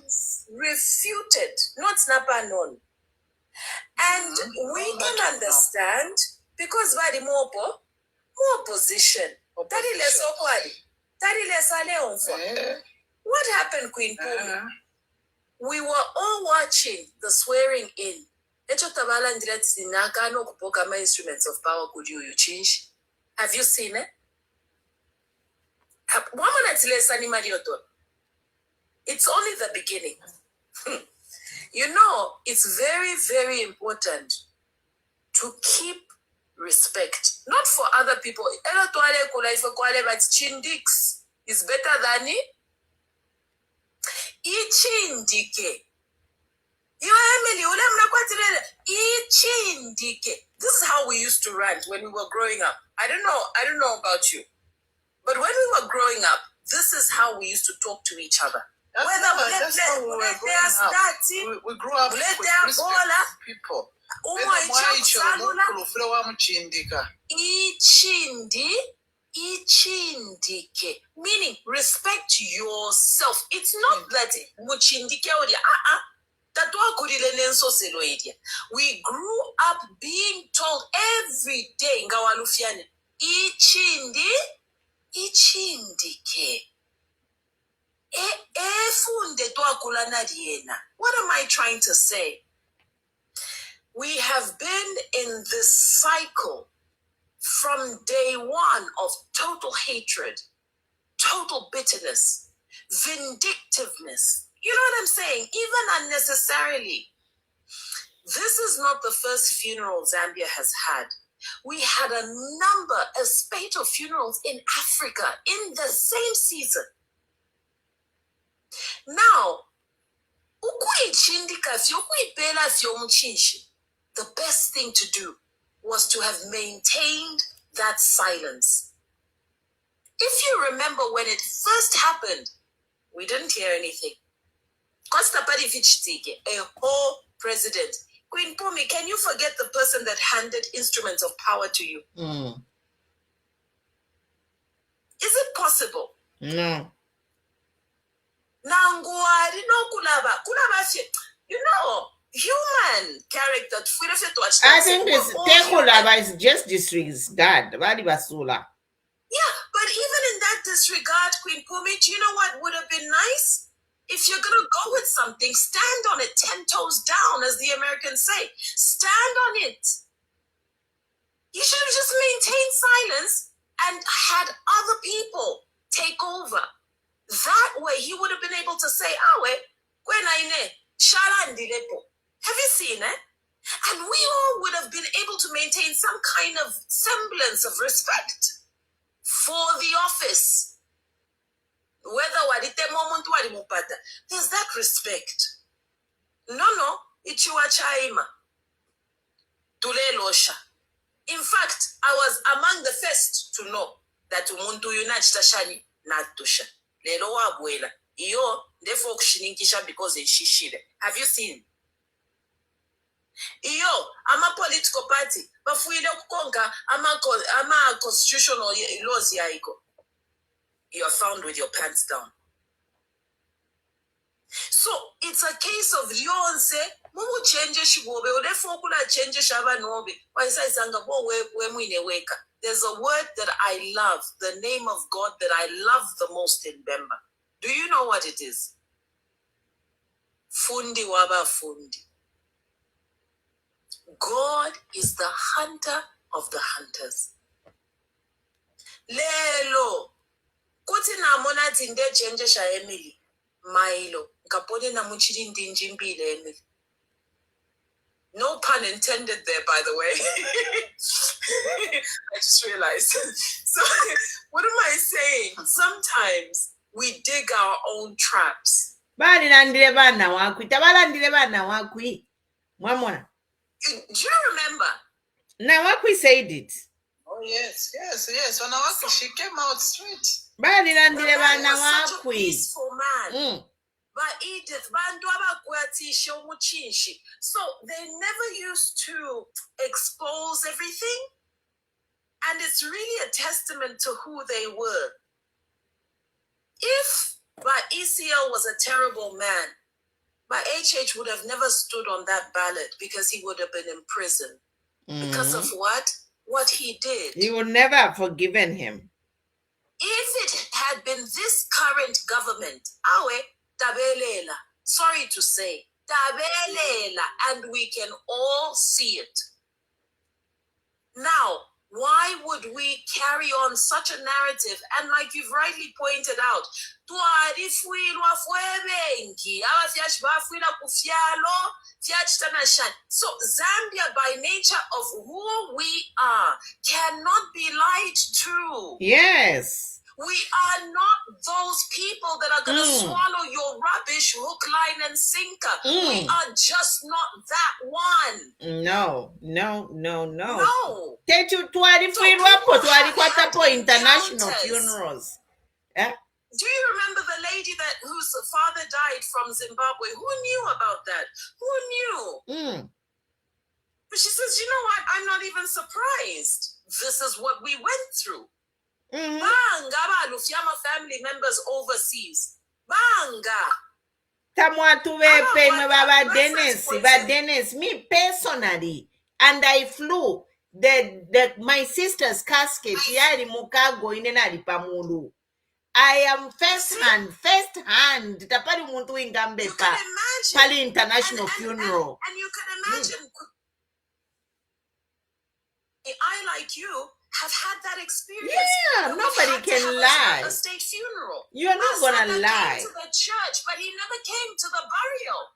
refuted, not Snapanon. And we can understand, because by the more opposition. What happened, Queen Pumi? We were all watching the swearing in. Instruments of power could you change? Have you seen it? It's only the beginning. You know, it's very, very important to keep respect. Not for other people. But Chindix is better than it. Ichindike. This is how we used to rant when we were growing up. I don't know about you. But when we were growing up, this is how we used to talk to each other. We grew up with respect for people. Ichindike, meaning respect yourself. It's not that muchindike we grew up being told every day ichindike. What am I trying to say? We have been in this cycle from day one of total hatred, total bitterness, vindictiveness. You know what I'm saying? Even unnecessarily. This is not the first funeral Zambia has had. We had a spate of funerals in Africa in the same season. Now, the best thing to do was to have maintained that silence. If you remember when it first happened, we didn't hear anything. Costa Parifichitike, a whole president. Queen Pumi, can you forget the person that handed instruments of power to you? Is it possible? No. Human character. I think this Tekulaba is just disregard. Yeah, but even in that disregard, Queen Pumi, do you know what would have been nice? If you're going to go with something, stand on it 10 toes down, as the Americans say. Stand on it. You should have just maintained silence and had other people take over. That way, he would have been able to say, have you seen it? And we all would have been able to maintain some kind of semblance of respect for the office. Whether there's that respect. No, it's your chaima. In fact, I was among the first to know that umuntu yunachita shani natusha. Lelo wabwela. Iyo ndefo kushininkisha because eshishile. Have you seen? Iyo ama political party bafuile kukonga ama constitutional laws yaiko. You are found with your pants down. So it's a case of Lyonse, mumu change shigobe, therefore kula change shabanobe. There's a word that I love, the name of God that I love the most in Bemba. Do you know what it is? Fundi waba fundi. God is the hunter of the hunters. Lelo. Kuti na mona tinde change sha Emily. Mailo. Kapone na muchiri ndinjimbile Emily. No pun intended there, by the way. I just realized. So, what am I saying? Sometimes we dig our own traps. Do you remember? Nawakwi said it. Oh, yes. When she came out straight. Such a peaceful man. So they never used to expose everything. And it's really a testament to who they were. If ECL was a terrible man, HH would have never stood on that ballot because he would have been in prison. Because of what? What he did. He would never have forgiven him. If it had been this current government, tabelela, sorry to say, tabelela, and we can all see it. Now, why would we carry on such a narrative? And like you've rightly pointed out, so Zambia, by nature of who we are, cannot be lied to. Yes. We are not those people that are going to swallow your rubbish hook, line, and sinker. We are just not that one. No. No. International funerals. Do you remember the lady whose father died from Zimbabwe? Who knew about that? Who knew? But she says, you know what? I'm not even surprised. This is what we went through. Banga family members overseas. Banga. Dennis, me personally, and I flew my sister's casket. I am first hand. Tapari muntu ingambe pali international funeral. And you can imagine. I, like you, have had that experience. Yeah, nobody can lie. A state funeral. You're not gonna lie. Came to the church, but he never came to the burial.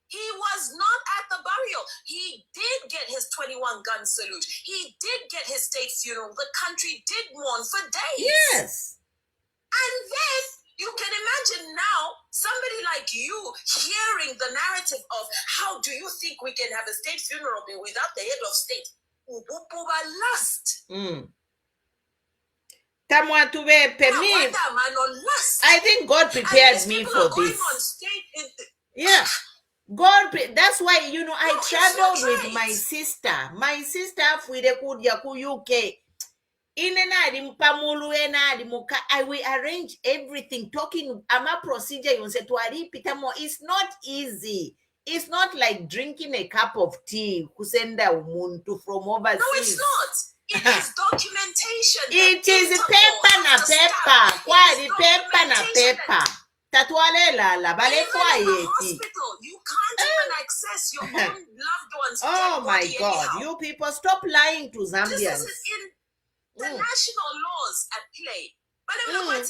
He was not at the burial. He did get his 21 gun salute. He did get his state funeral. The country did mourn for days. Yes. And then you can imagine now somebody like you hearing the narrative of how do you think we can have a state funeral without the head of state? Ubububa lust. I think God prepared me for this. Yeah. God, that's why, you know, I traveled with my sister. My sister, kuja ku UK. I will arrange everything. Talking, ama procedure, you say, it's not easy. It's not like drinking a cup of tea, kusenda umuntu from overseas. No, it's not. It is documentation. It is paper na paper. Why the paper na paper? Tatwalela bale Even in the hospital, you can't even access your own loved ones. Oh my God! anyhow. You people stop lying to This Zambians. is in the national laws at play. But I'm not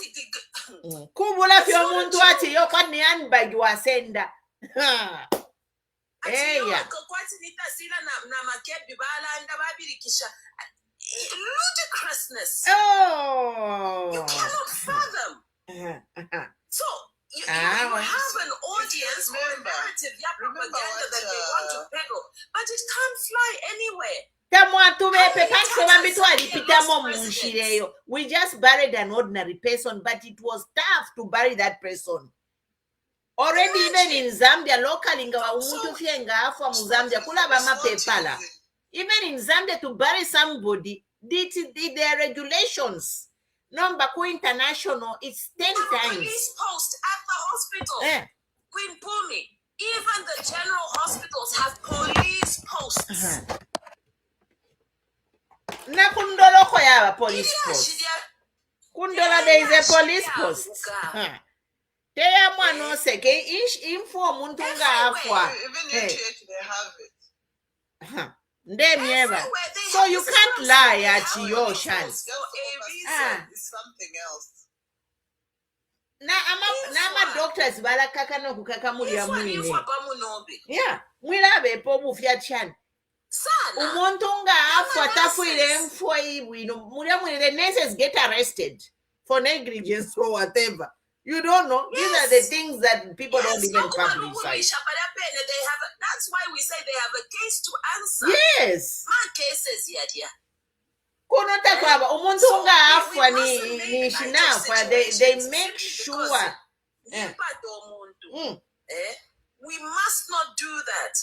Kubula fyo muntu ati yo kwa ni handbag wasenda. ludicrousness. Oh. You cannot fathom. So you have an audience or a narrative, propaganda that they want to peddle, but it can't fly anywhere. We just buried an ordinary person, but it was tough to bury that person. Already even in Zambia, locally, even in Zambia, to bury somebody, there are regulations. Number international, it's 10 times. Police post at the hospital. Queen Pumi, even the general hospitals have police posts. Nakundolo koya police post. Kundola there is a police post. Teya mwano seke info muntunga afwa. Even in church they have it. So you can't lie at your chance. It's something else. Nama doctors balakaka no kukaka mulia mwine. Yeah, mwilabe po mufya chan. Umuntu nga afwa tafuile mfwa ibwino mulia mwine, the nurses get arrested for negligence or whatever. You don't know. These are the things that people don't even publicize. That's why we say they have a case to answer. Yes. My cases yet. They make sure. We must not do that.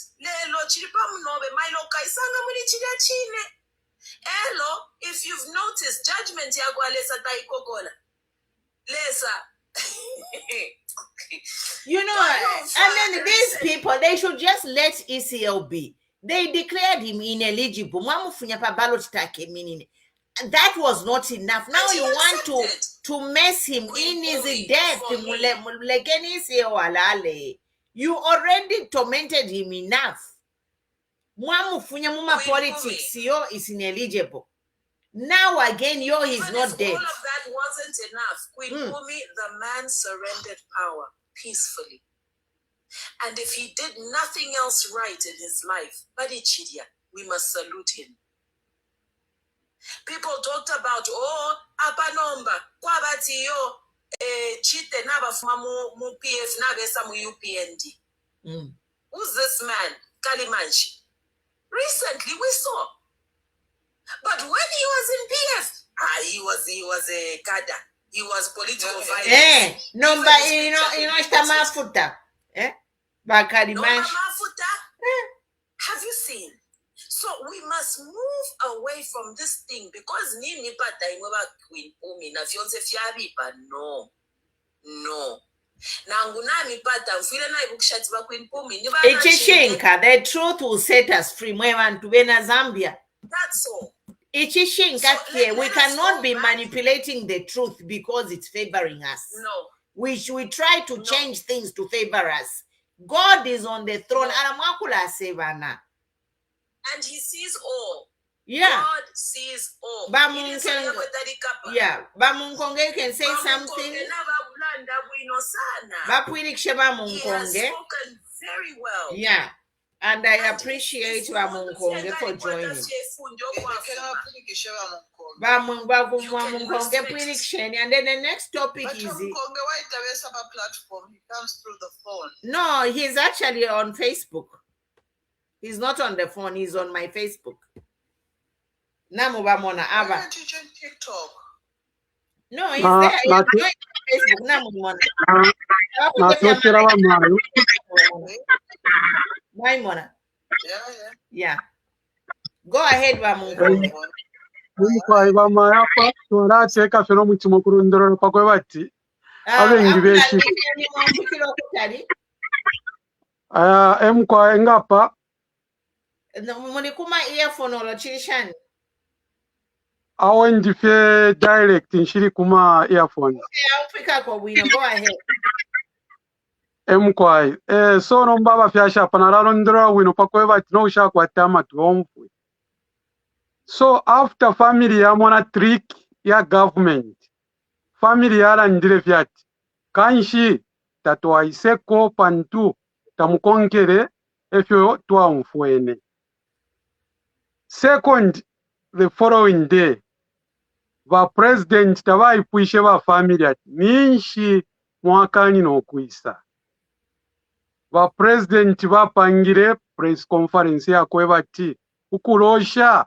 If you've noticed, judgment you know, I mean, these people, they should just let ECL be. They declared him ineligible. That was not enough. Now you want to mess him in his death. You already tormented him enough. Politics, yo is ineligible. Now again, yo he's not dead. All of that wasn't enough. Queen Pumi, the man surrendered power peacefully. And if he did nothing else right in his life, Badichidia, we must salute him. People talked about, apanomba, kwabati yo, chite naba mu PF nabesa mu UPND. Who's this man? Kalimanchi. Recently we saw. But when he was in PF, he was a cadre. He was political violence. Have you seen? So we must move away from this thing because Nini Pata Queen Umi na fiance fiabipa. No. The truth will set us free. Zambia. That's all. We cannot be manipulating the truth because it's favoring us. No. We try to change things to favor us. God is on the throne. And he sees all. Yeah. God sees all. Yeah. Bamunkonge can say something. He has spoken very well. Yeah. And I appreciate Wamunkonge for joining. Wamunkonge prediction, and then the next topic is. Platform. He comes through the phone. No, he's actually on Facebook. He's not on the phone. He's on my Facebook. Namu bamona aba. Why aren't you on TikTok? No, he's there. He's on Facebook. Namu mona. My mona. Yeah. Go ahead, Wamunkonge. Mayapa turateka fino muchimo kurundoro pakwe bati abengi beshi emkwa engapa muni kuma earphone olo chishani awo ndife direct nshiri kuma earphone Africa ko bwino. Go ahead. Emkwai so no mbaba fyasha panararo ndoro wino pakwe bati no ushakwa tama tuomfu. So after family yamona trick ya government, family yala ndire vyati, kanshi tatwa iseko pantu tamukonkere efyo tuwa mfuene. Second, the following day, va president tawa ipuishe va family ati, ninshi mwakani no kuisa. Va president va pangire press conference ya kwe bati, ukulosha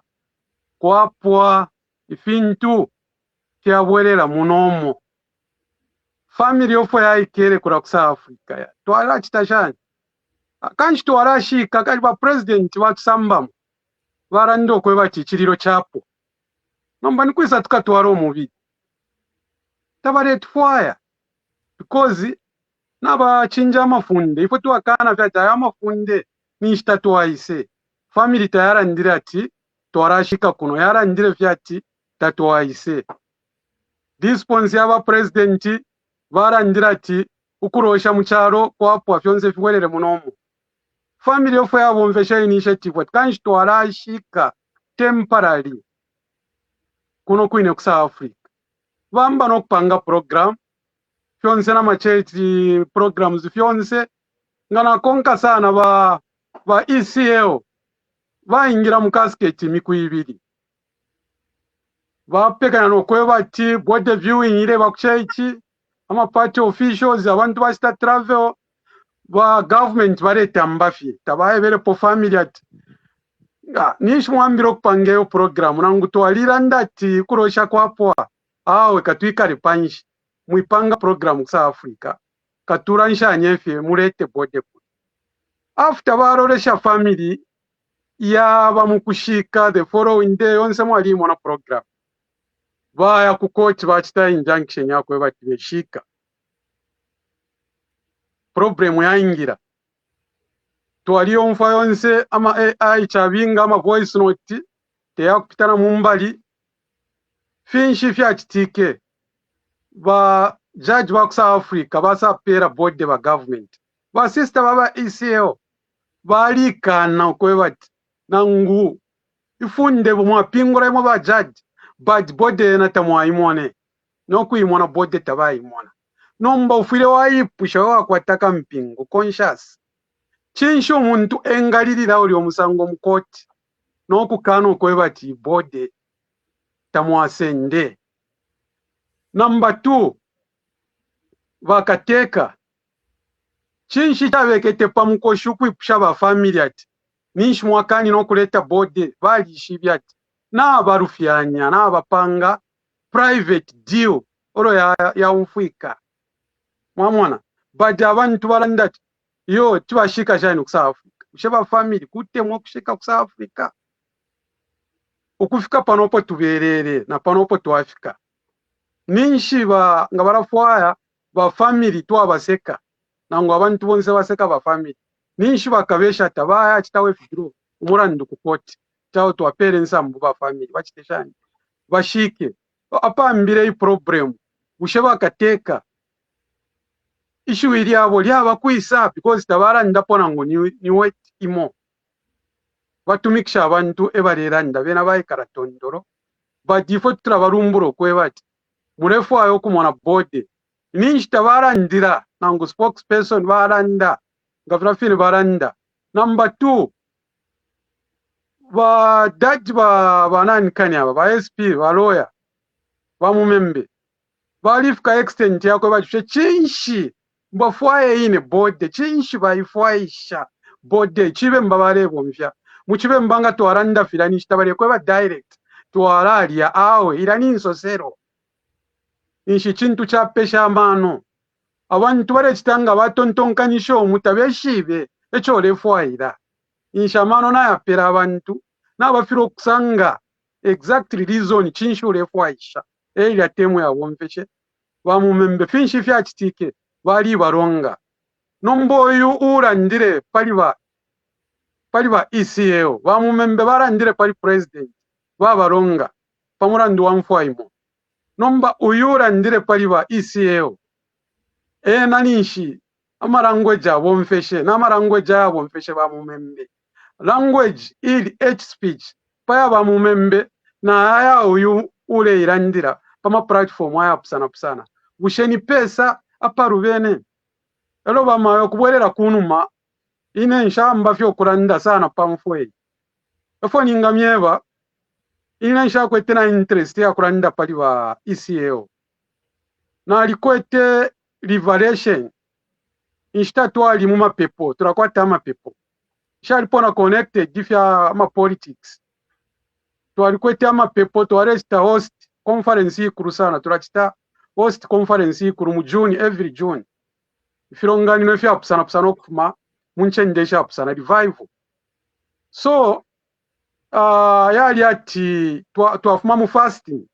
kwapwa ifintu kyabwerera munomo family ofo yaikere kura kusa Afrika ya twala chitashani kanchi twala shika kali ba president watusamba varando kwe bachichiriro chapo nomba nikwisa tukatwala omubi tabare tfire because naba chinja mafunde ifo twakana vyata amafunde nishita twaise family tayara ndirati twarashika kuno yara ndire vyati tatwaise disponse yaba president varandirati ukurosha mucharo kwapwa vyonse vywerere munomo family ofo yabomvesha initiative kanji twarashika temporary kuno kuine kusa Africa vamba nokupanga program vyonse na macheti programs vyonse ngana konka sana va ECL vaingira mukasketi mikuibiri vapekana nokwe bati board viewing ile bakuchaichi ama party officials abantu basta travel va government bareta mbafi tabaye bere po family ati nishi mwambiro kupangeyo program nangu twalira ndati kurosha kwapwa awe katwikare panshi muipanga program kusa Africa katura nshanyefe murete board after baroresha family yaba mukushika the following day onse mwali mona program vaya kukoti vachita injunction yako vati veshika problem yaingira twaliyo mfa yonse ama AI chavinga ama voice note teyakupitana mumbali finshi fyachitike va judge va kusa Africa vasapera board va government va sister baba ECL valikana kwe vati nangu ifunde mwapingura imo ba judge but bode na tamwaimone no kuimona bode tabaimona nomba ufile waipusha wakwataka mpingo conscious chinsho umuntu engalirira uli omusango mukoti no kukano kwe bati bode tamwasende. Number 2 vakateka chinshi chavekete pamukoshu kuipusha ba family ati ninshi mwakani no kuleta bode valishibya na barufyanya na bapanga private deal oro ya umfika mwamwana but abantu barandati yo tibashika jani kusa Africa usheba family kutemwa kushika kusa Africa ukufika panopo tuberere na panopo tuafika ninshi ba ngabarafwaya ba family twabaseka nango abantu bonse baseka ba family ninshi bakabesha tabaya chitawe fidro umurandu kukoti chao to parents ambu ba family bachiteshani bashike apambire i problem usheba kateka issue iri abo lyaba kuisa because tabara ndapona ngo ni wet imo batumikisha abantu ebareranda bena bayikaratondoro badifo turabarumburo kwe bati murefu ayo kumona bode ninshi tabara ndira nango spokesperson baranda ngavira fini baranda Number 2, ba daji ba nani kani aba ba SP ba lawyer ba mumembe balifika extent yako bachuche chinshi mbafwaye ine bode chinshi baifwaisha bode chibe mbabale bomvya muchibe mbanga twaranda filani chitabale kweba direct twaralia awe irani insosero inshi chintu cha pesha mano abantu bare chitanga batontonkanyisha omutabeshibe echo lefwaira inshamano na yapera abantu n'abafiro kusanga exactly reason chinshure fwaisha eira temu ya bomfeche bamumembe finshi fya chitike bali baronga nomboyu urandire pali ba ECL bamumembe barandire pali president babaronga pamurandu wa mfwaimo nomba uyurandire pali ba ECL naninshi amarangoja bomfeshe n'amarangoja bomfeshe bamumembe language ili h speech paya bamumembe na aya uyu ule irandira pama platform aya pusana busheni pesa aparubene elo bamayo kubwerera kunuma ine nshamba fyo kuranda sana pamfwe efo ningamyeba ine nshakwete na interest ya kuranda pali ba ECL na likwete Repatriation instatwali mu mapepo turakwata amapepo shalipona connected difya ama politics twalikwete amapepo twaresta host conference ikuru sana turachita host conference ikuru mu June every June ifirongani fya pusana okufuma munchendesha pusana revival so yali ati twafuma mu fasting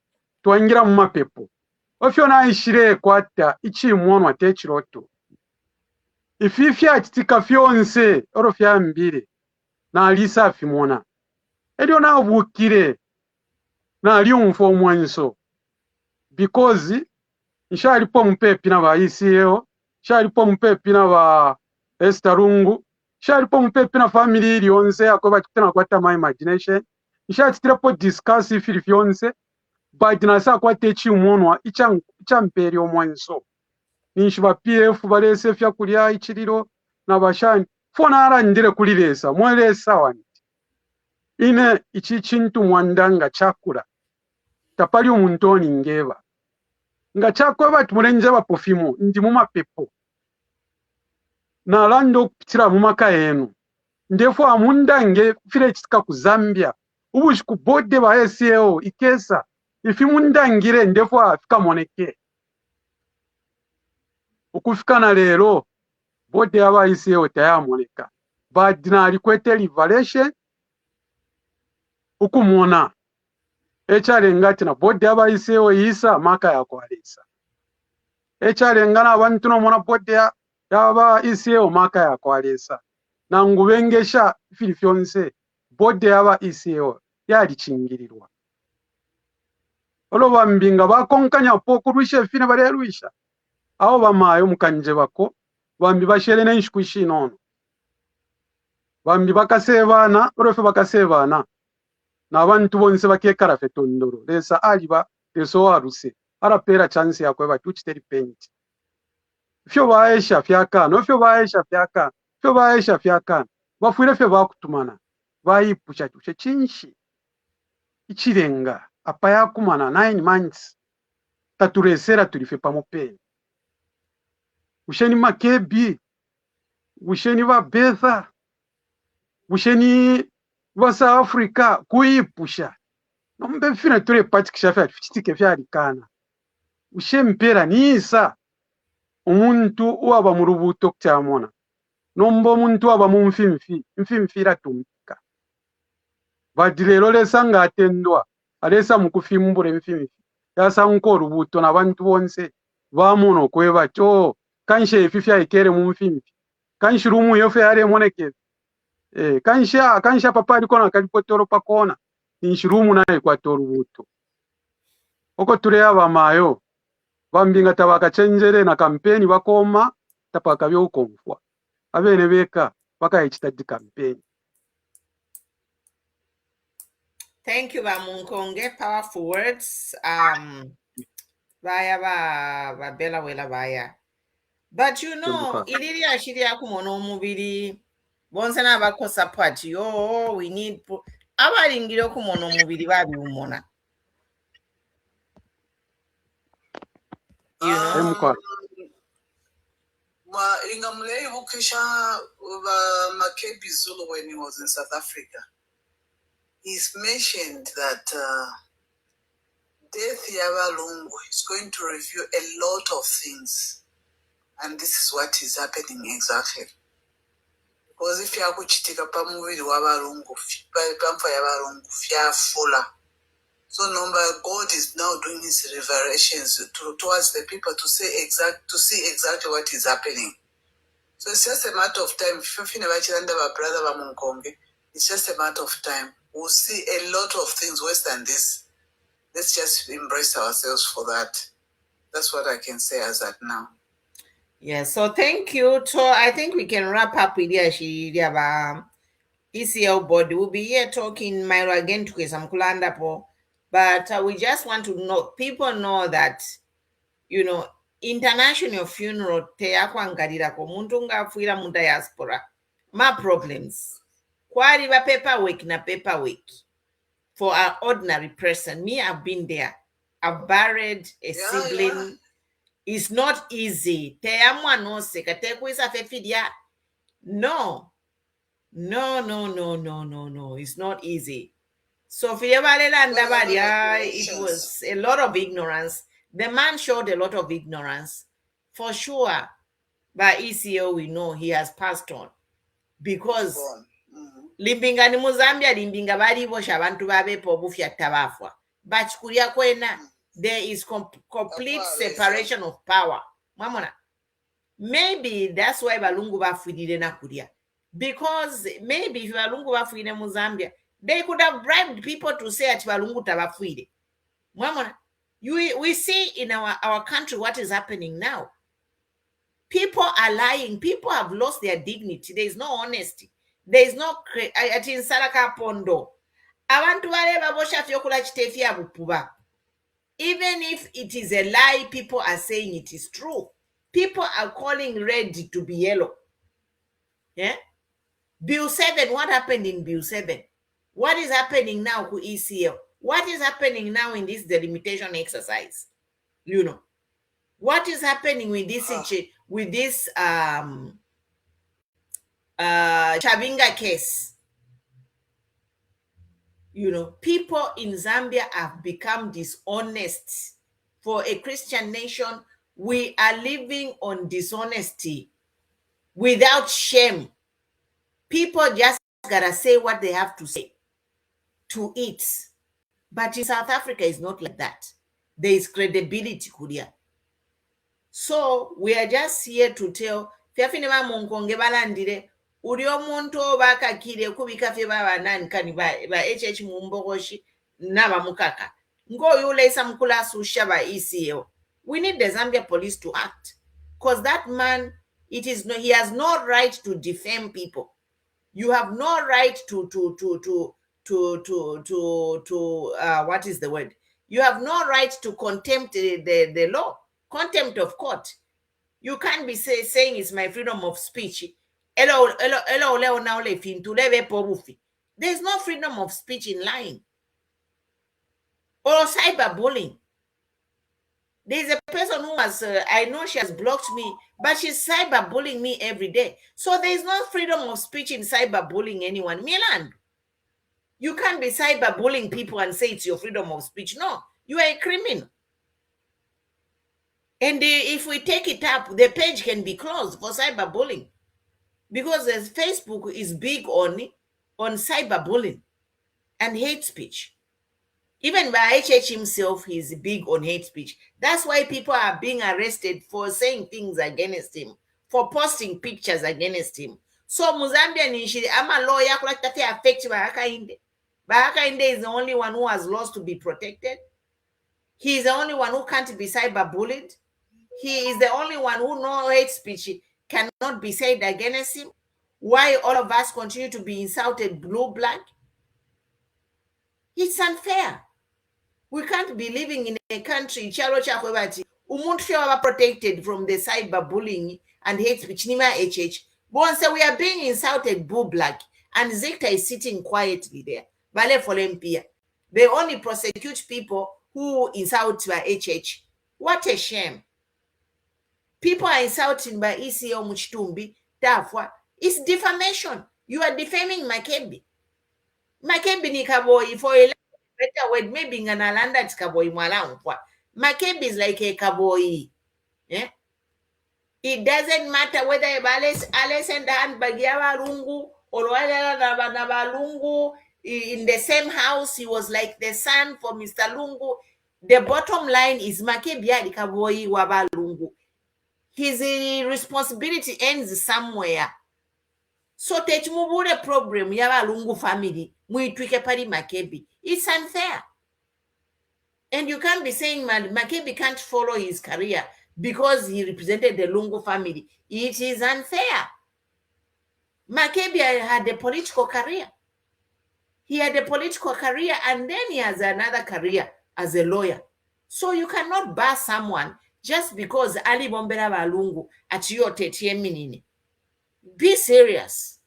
twangira mu mapepo ofyo naishire kwata ichimwonwa techiroto ififya chitika fyonse oro fyambire na alisa fimona elio na bukire na aliumfo mwenso because nshalipo mpepi na ba ECL shalipo mpepi na ba Estarungu shalipo mpepi na family ili yonse akoba kitana kwata my imagination nshatitirapo discuss ifili fyonse but nasa kwata chimwonwa ichamperi omwenso nishiba PF balese fya kulya ichiriro na bashani fona arandire kulilesa mwelesa wani ine ichi chintu mwandanga chakula tapali umuntoni ngeba nga chakweba tumulenje bapofimu ndi mu mapepo na lando kupitira mu maka yenu ndefo amundange file chitika ku Zambia ubushi ku bode ba ECL ikesa ifimundangire ndefo afika moneke ukufika na lero bode aba ECL tayamoneka badina alikwete Repatriation ukumona echarengati na bode aba ECL yisa maka yakwalisa echarengana abantu no mona bode yaba ECL maka yakwalisa na ngubengesha filifyonse bode yaba ECL yalichingirirwa olo bambinga bakonkanya poko rushe fine barerwisha aho bamayo mukanje bako bambi bashere nenshikushi nono bambi bakasebana orofe bakasebana n'abantu bonse bakekara fetondoro lesa aliba leso waruse arapera chance yakwe batuchiteri penti fyo baesha fyakano fyo baesha fyakano fyo baesha fyakano bafuire fyo bakutumana bayipusha tuche chinshi ichirenga apa yakumana 9 months taturesera tulife pamopeni usheni makebi usheni ba betha usheni basa Afrika kuipusha nombe fina tule patikisha fya fitike fyalikana ushempera nisa umuntu uwaba mu rubuto kutyamona nombo umuntu waba mu mfimfira tumpika badilero lesa ngatendwa alesa mukufimbure mfimfi yasa nko rubuto nabantu bonse bamuno kweba cho kanshe ififya ikere mu mfimfi kanshirumu yofe yare moneke kansha papa aliko na kalipotoro pakona inshirumu naye kwa torubuto oko ture aba mayo bambinga tabaka chenjere na kampeni bakoma tapaka byokomfwa abene beka bakayitita di campaign. Thank you Bamunkonge, powerful words. Baya ba bela wela baya. But you know, iliri ashiri akumono mubiri bonsana bakosa party we need abalingire okumona omubiri babiwumona. You know? Emukwa. Ingamulei Bukisha Makebi Zulu when he was in South Africa. He's mentioned that Death Yabalungu is going to review a lot of things. And this is what is happening exactly. Because if you are going to take a pamuviri wabalungu, pamfa yabalungu, fuller. So number God is now doing his revelations towards the people to see exactly what is happening. So it's just a matter of time. It's just a matter of time. We'll see a lot of things worse than this. Let's just embrace ourselves for that. That's what I can say as at now. Yeah, so thank you. So I think we can wrap up with the ECL body. We'll be here talking Myro again to some Kulanda po. But we just want to know, people know that, you know, international funeral te yakwangalira ko muntu nga afuira mu diaspora. My problems. Kwali ba paperwork for an ordinary person. Me, I've been there. I've buried a sibling. Yeah. It's not easy. Te amwa no seka te kuisa fefidia. No. It's not easy. So it was a lot of ignorance. The man showed a lot of ignorance. For sure. By ECL, we know he has passed on. Because limbinga ni Muzambia, limbinga bali bosha abantu babe po bufya tabafwa. But kuria kwena, there is complete separation of power. Mamona. Maybe that's why balungu bafudile na kuria. Because maybe if balungu bafudile Muzambia, they could have bribed people to say at balungu tabafuide. Mamona. We see in our country what is happening now. People are lying. People have lost their dignity. There is no honesty. There is no atin salaka pondo. Abantu baleba bosha fyokula chitefia bupuba. Even if it is a lie, people are saying it is true. People are calling red to be yellow. Yeah? Bill 7, what happened in Bill 7? What is happening now to ECL? What is happening now in this delimitation exercise? You know, what is happening with this Chabinga case? You know, people in Zambia have become dishonest. For a Christian nation, we are living on dishonesty without shame. People just gotta say what they have to say to it. But in South Africa, it's not like that. There is credibility, Kuria. So we are just here to tell Fiafinema Monkonge Balandire, Urio Monto Baka Kide, Kubika Fiba Nan Kaniba, HH Mumbogoshi, Nava Mukaka. Ngo you lay some kula sushaba ECL. We need the Zambia police to act. Because that man, he has no right to defame people. You have no right to what is the word? You have no right to contempt the law, contempt of court. You can't be saying it's my freedom of speech. There's no freedom of speech in lying or cyberbullying. There's a person who has, I know she has blocked me, but she's cyberbullying me every day. So there's no freedom of speech in cyberbullying anyone. Milan, you can't be cyberbullying people and say it's your freedom of speech. No, you are a criminal. And if we take it up, the page can be closed for cyberbullying. Because Facebook is big on cyberbullying and hate speech. Even by HH himself, he's big on hate speech. That's why people are being arrested for saying things against him, for posting pictures against him. So Muzambia Nishiri, I'm a lawyer, like that affect Bahakainde. Bahakainde is the only one who has laws to be protected. He is the only one who can't be cyberbullied. He is the only one who no hate speech cannot be said against him. Why all of us continue to be insulted blue black? It's unfair. We can't be living in a country protected from the cyberbullying and hate speech. Nima HH. Once we are being insulted, boo black, and Zicta is sitting quietly there. Vale for Empia. They only prosecute people who insult by HH. What a shame. People are insulting by ECL Mutumba. Therefore, it's defamation. You are defaming Makebi. Makebi ni kaboy for a better word, maybe nganalanda it's kaboy mwalankwa. Makebi is like a kaboy. Yeah? It doesn't matter whether Alice and the handbag lungu or Lungu in the same house. He was like the son for Mr. Lungu. The bottom line is Makebi kaboy waba Lungu. His responsibility ends somewhere. So techmubure problem yaba Lungu family muitwike pali Makebi. It's unfair. And you can't be saying Makebi can't follow his career because he represented the Lungu family. It is unfair. Makebi had a political career. He had a political career and then he has another career as a lawyer. So you cannot bar someone just because Ali Bombera Balungu at your minini. Be serious.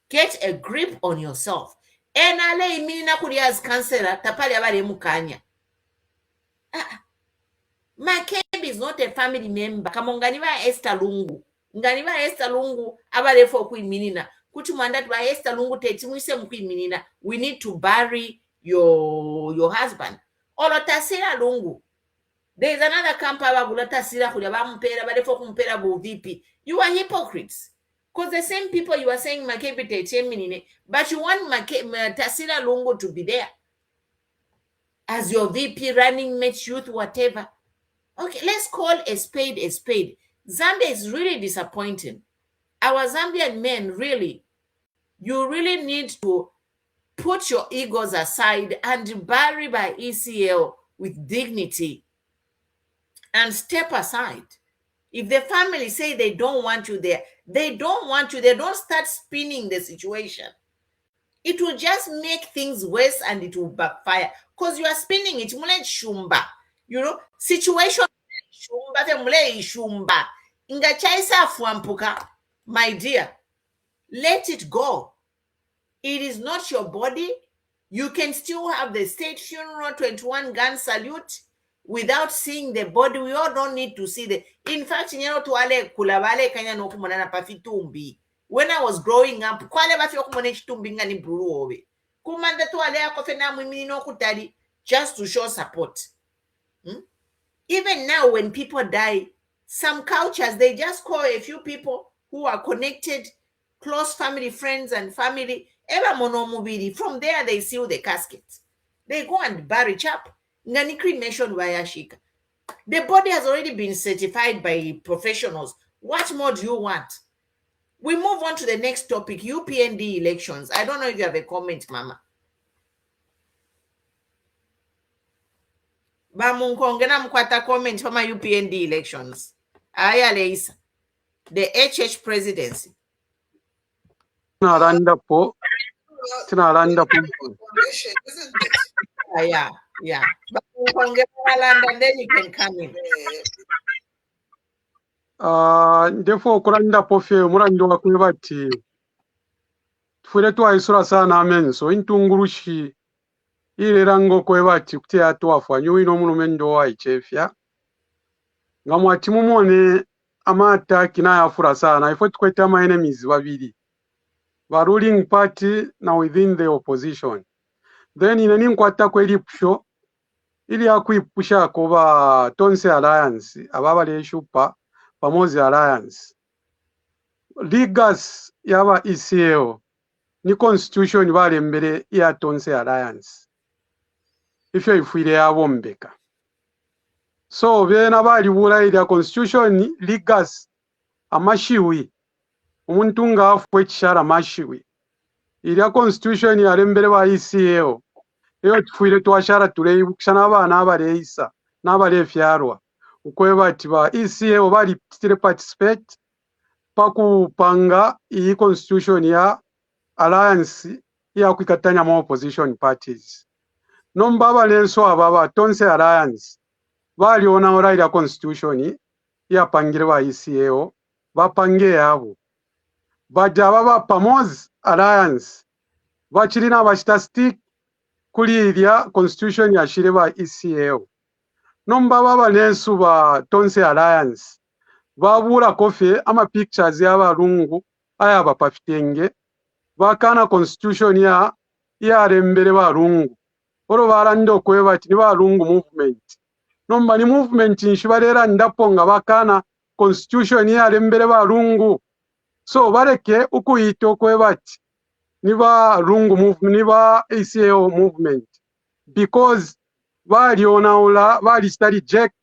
Get a grip on yourself. And Ale minina kurias kansela tapali abale mukanya. Makebi is not a family member. Kamonganiwa Esther Lungu. Nganiwa Esther Lungu abale for kui minina. Kutumanda ba Esther Lungu tetimwise mkui minina. We need to bury your husband. Olotasira Lungu. There is another camp tasira you are hypocrites. Because the same people you are saying Makebi tetemini, but you want Tasira Lungu to be there as your VP, running mate, youth, whatever. Okay, let's call a spade a spade. Zambia is really disappointing. Our Zambian men, really, you really need to put your egos aside and bury by ECL with dignity. And step aside. If the family say they don't want you there, they don't want you. They don't start spinning the situation. It will just make things worse and it will backfire. Because you are spinning it. Shumba. You know, situation shumba. Ingachaisa fuampuka. My dear, let it go. It is not your body. You can still have the state funeral, 21 gun salute. Without seeing the body, we all don't need to see the. In fact, when I was growing up, just to show support. Even now, when people die, some cultures, they just call a few people who are connected, close family, friends, and family. From there, they seal the casket. They go and bury chap. Ngani cremation wayashika. The body has already been certified by professionals. What more do you want? We move on to the next topic, UPND elections. I don't know if you have a comment, Mama. Bamunkongena mkwata comment from my UPND elections. Aya Leisa. The HH presidency. Tinaranda Isn't it? Yeah. But and then you can come in. Ndefo okulanda pofe omulando wakwe bati tufule twaisula sana amenso intungurushi ilera ngokwe bati kutia twafanyo wino omulumendo waichefya nga mwati mumone amata kinayafura sana ifo tukweta my enemies babiri ba ruling party na within the opposition then ineni nkwata kwelipsho ili akuipusha kuba Tonse Alliance ababa leshupa pamozi Alliance ligas yaba ECL ni constitution bale mbere ya Tonse Alliance ifyo ifuire yabo mbeka so bena bali bula ile constitution ligas amashiwi umuntu ngafwe kishara amashiwi ile constitution ya mbere ba ECL iyo tufuire twashara tureyibukana abana abareisa n'abarefyarwa ukweba ati ba ECL bali participate pakupanga iyi constitution ya alliance ya kwikatanya mu opposition parties nombaba lenso ababa Tonse Alliance bali ona ora constitution ya pangire ba ECL bapange yabo but ababa Pamoz Alliance bakirina abakita stick kulirya constitution yashire ba ECL nomba baba nensu ba Tonse Alliance babura kofe ama pictures y'abalungu aya bapafitenge bakana constitution ya rembere balungu oro barande okweba ati ni balungu movement nomba ni movement nshibarera ndapo nga bakana constitution ya rembere balungu so bareke ukuyita okweba ati ni balungu movement ni ba ACL movement because bali onaula bali reject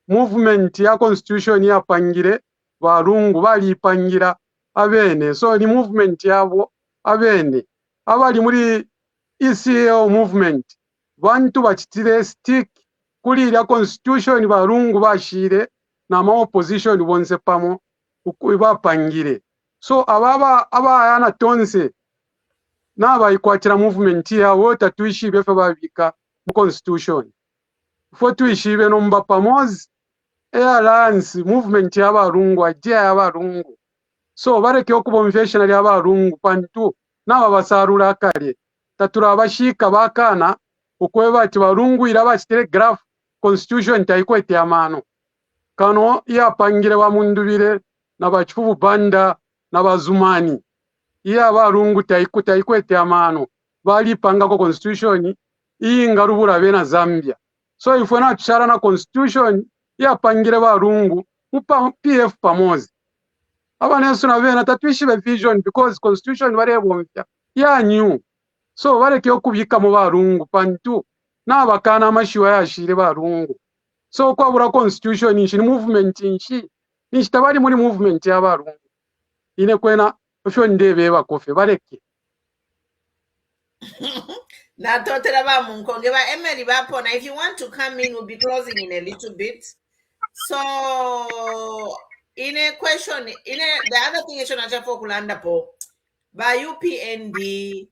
movement ya constitution ya pangire balungu bali pangira abene so ni movement yabo abene abali muri ECL movement bantu bakitire stick kulira constitution balungu bashire na ma opposition bonse pamo bapangire so abana Tonse n'abayikwatira movement yawo tatuishibe fe babika mu constitution fo tuishibe nomba Pamoz Alliance movement y'abalungu ajja y'abalungu so bareke okubonfessional y'abalungu pantu n'aba basarula kale tatura abashika bakana okweba ati balungu ira bakitere graph constitution taikwete amano kano yapangire wa mundubire n'abakifubu banda n'abazumani iya balungu taikwete amano bali pangako constitution iyi ngarubura bena Zambia so ifwe na tushara na constitution yapangire balungu mupa PF Pamozi abanesu na bena tatuishibe vision because constitution barebomvya ya new so bareke okubika mu balungu pantu n'abakana amashiwa yashire balungu so kwabura constitution nshi movement nshi tabari muri movement y'abalungu ine kwena osho ndebe bakofe bareke na totera ba munkonge ba Emery bapo na if you want to come in we'll be closing in a little bit so in a question the other thing is na chafo kulanda po ba UPND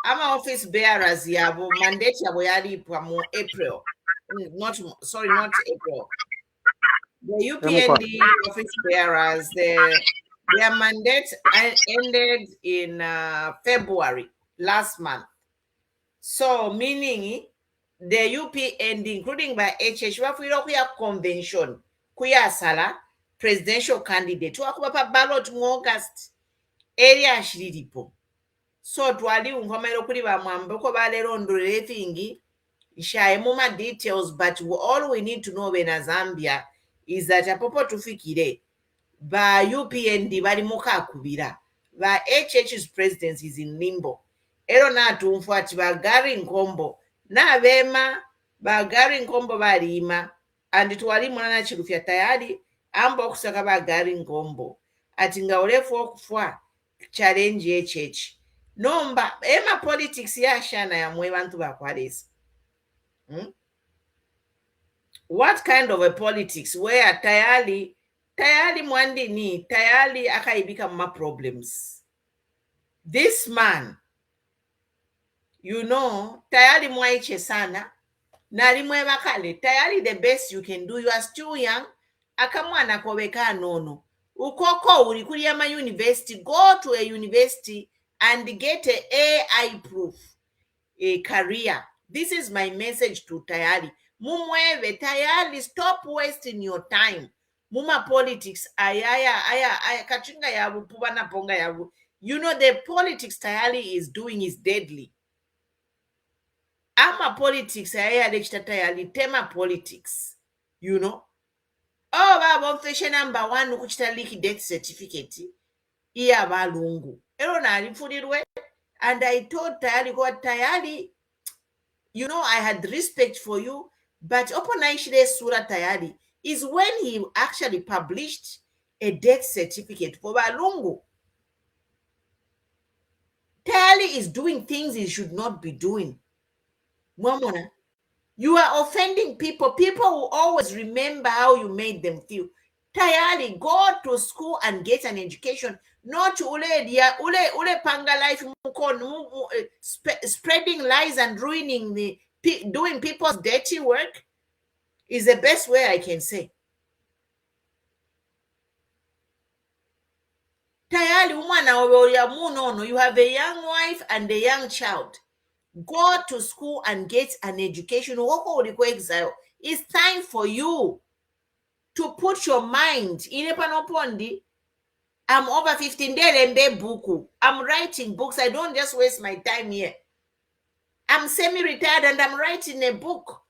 ama office bearers yabo mandate yabo yalipwa mu April not April the UPND office bearers their mandate ended in February last month. So meaning the UPND, including by HH, kuya convention, kuya sala presidential candidate, wakubapa ballot mu August, area shiripo. So twali unkomero kuri ba mwamboko balero ndorere thingi, ishaye muma details, but all we need to know in Zambia is that apopo tufikire, ba UPND bali muka kubira, ba HH's presidency is in limbo. Ero na tumfuati ba Gary Nkombo na bema ba Gary Nkombo balima and twali mwana chilufya tayari amba okusaka ba Gary Nkombo ati nga urefu okufwa challenge HH nomba ema politics ya shana ya mwe bantu bakwalesa what kind of a politics where tayari mwandi ni tayari akaibika ma problems this man you know tayari mwaiche sana na limwe bakale tayari the best you can do you are still young akamwana kobeka nono ukoko uri kuri ama university go to a university and get a AI proof a career. This is my message to tayari mumweve tayari stop wasting your time muma politics aya kachinga yabu pubana ponga yabu you know the politics tayari is doing is deadly ama politics aya lechita tayari tema politics you know baba mfeshe number 1 ukuchita leak death certificate iya balungu ero na alifulirwe and I told tayari kwa tayari you know I had respect for you but opo naishile sura tayari is when he actually published a death certificate for balungu. Tayari is doing things he should not be doing. Mwamona, you are offending people. People will always remember how you made them feel. Tayari, go to school and get an education. Not ule panga life spreading lies and ruining doing people's dirty work is the best way I can say. Tayali umwana ya munono, you have a young wife and a young child. Go to school and get an education. It's time for you to put your mind in a panopondi. I'm over 15 buku. I'm writing books. I don't just waste my time here. I'm semi-retired and I'm writing a book.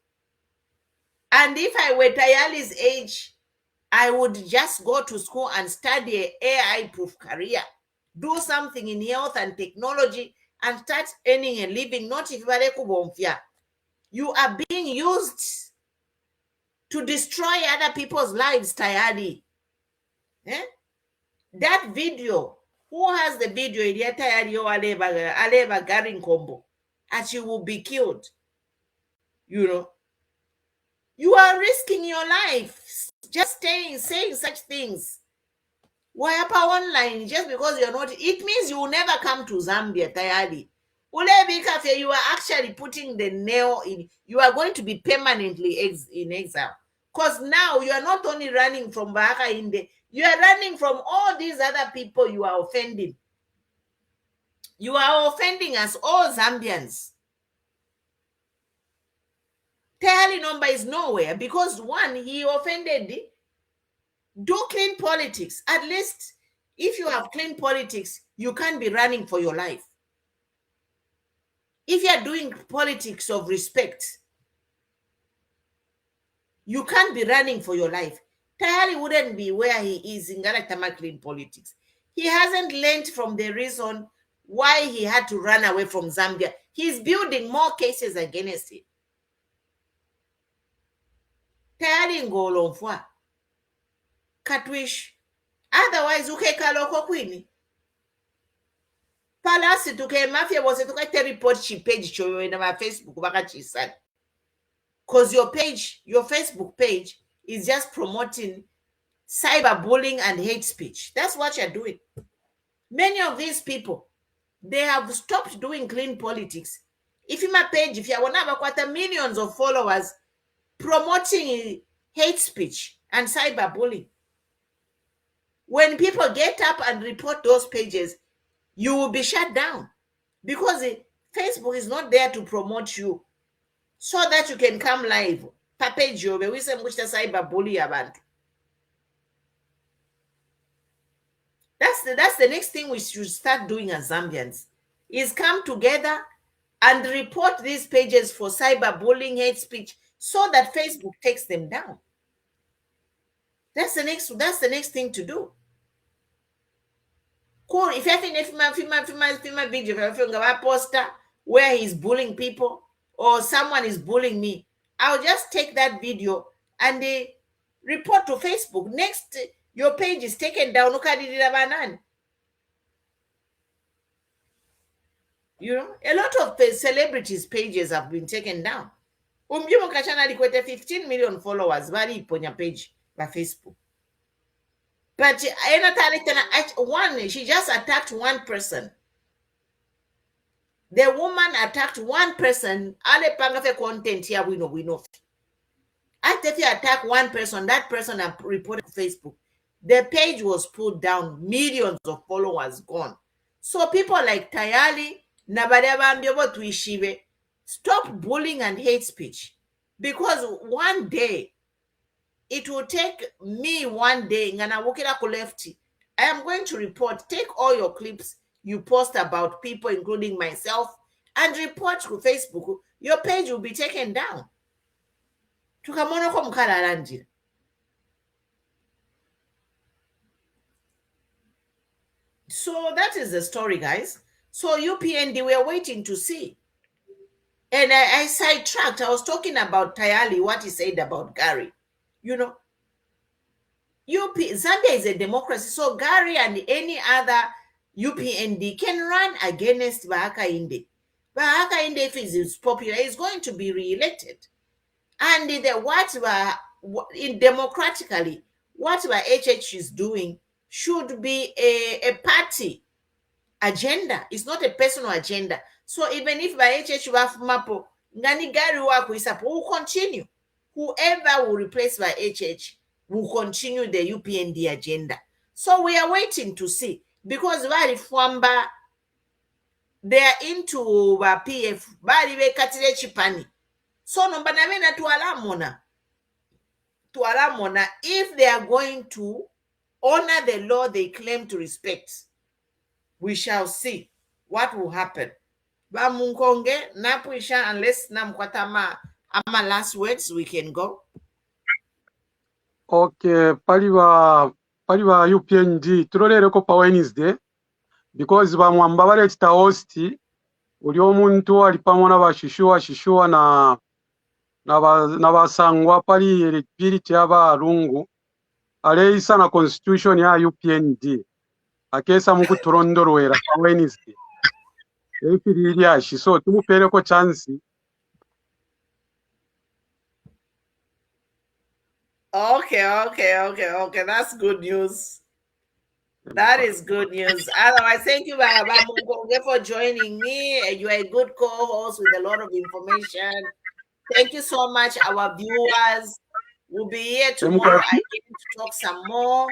And if I were Tayali's age, I would just go to school and study an AI-proof career. Do something in health and technology and start earning a living. Not if you are being used to destroy other people's lives, Tayali. Eh? That video, who has the video? Aleva Garin Combo, and you will be killed. You know, you are risking your life just saying such things. Why up online just because you're not? It means you will never come to Zambia, Tayali. You are actually putting the nail in. You are going to be permanently in exile. Because now you are not only running from Bahaka Inde, you are running from all these other people you are offending. You are offending us, all Zambians. Tayali number is nowhere because one, he offended. Do clean politics. At least if you have clean politics, you can't be running for your life. If you are doing politics of respect, you can't be running for your life. Tayali wouldn't be where he is in Galatama clean politics. He hasn't learned from the reason why he had to run away from Zambia. He's building more cases against him. Tayali ngolomfwa. Katwish. Otherwise, ukekaloko kwini. Palasi tuke mafia was to report she page show in my Facebook bakachisana. Because your Facebook page is just promoting cyberbullying and hate speech. That's what you're doing. Many of these people, they have stopped doing clean politics. If in my page, if you have millions of followers promoting hate speech and cyberbullying, when people get up and report those pages, you will be shut down because Facebook is not there to promote you so that you can come live. Page you we say cyberbully abantu. That's the next thing we should start doing as Zambians, is come together and report these pages for cyberbullying, hate speech, so that Facebook takes them down. That's the next thing to do. Cool. If you have video a poster where he's bullying people or someone is bullying me, I'll just take that video and report to Facebook. Next, your page is taken down. You know, a lot of the celebrities' pages have been taken down. 15 million followers bali iponya page by Facebook. But she just attacked one person. The woman attacked one person. Ale pangafe content here we know. After you attack one person, that person reported to Facebook. The page was pulled down. Millions of followers gone. So people like Tayali, stop bullying and hate speech. Because one day, it will take me one day, I am going to report, take all your clips you post about people, including myself, and report to Facebook. Your page will be taken down. So that is the story, guys. So UPND, we are waiting to see. And I sidetracked. I was talking about Tayali, what he said about Gary. You know, Zambia is a democracy, so Gary and any other UPND can run against Bahaka Inde. Bahaka Inde, if he is popular, is going to be re-elected. And democratically, what HH is doing should be a party agenda. It's not a personal agenda. So even if by HH Mapo, Ngani Gary will continue. Whoever will replace by HH will continue the UPND agenda. So we are waiting to see. because bali fwamba, they are into PF, bali bekatire chipani. So no banabena tualamona if they are going to honor the law they claim to respect. We shall see what will happen. Ba munkonge napuisha, unless namkwatama ama last words, we can go. Okay, pali ba UPND tulolereko pa Wednesday because bamwamba balekita host uli omuntu ali pamo n'abashishua n'abasangwa pali electability y'abalungu aleeyisa na constitution ya UPND akeesa mu kutulondolwera pa Wednesday ekiriiryashi, so tumupeereko chance. Okay. That's good news. That is good news. Otherwise, thank you, Baba Mungonge, for joining me. You are a good co-host with a lot of information. Thank you so much, our viewers. We'll be here tomorrow again to talk some more.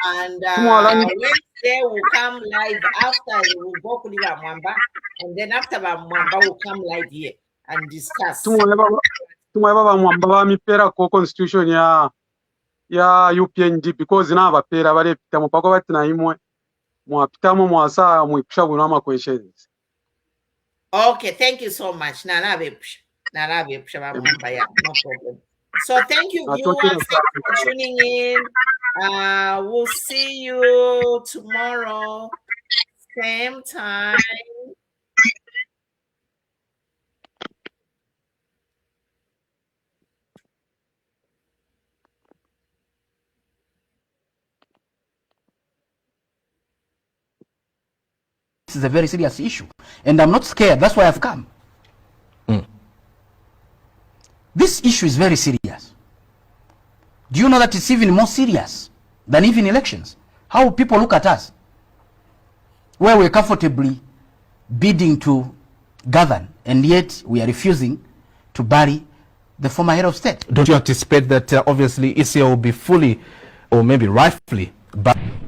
And Wednesday will come live after we'll go to Mwamba. And then after Mwamba will come live here and discuss. Tumweba bamwamba bamiperako constitution ya UPND because n'abapeera balepita mupako bati naimwe mwapitamo mwasa mwipisha bunama questions. Okay, thank you so much. Narabe bamwamba, yeah, no problem. So thank you, viewers. Thank you for tuning in. We'll see you tomorrow, same time. This is a very serious issue, and I'm not scared. That's why I've come. This issue is very serious. Do you know that it's even more serious than even elections? How people look at us, where we're comfortably bidding to govern, and yet we are refusing to bury the former head of state. Don't you anticipate that obviously ECL will be fully, or maybe rightfully,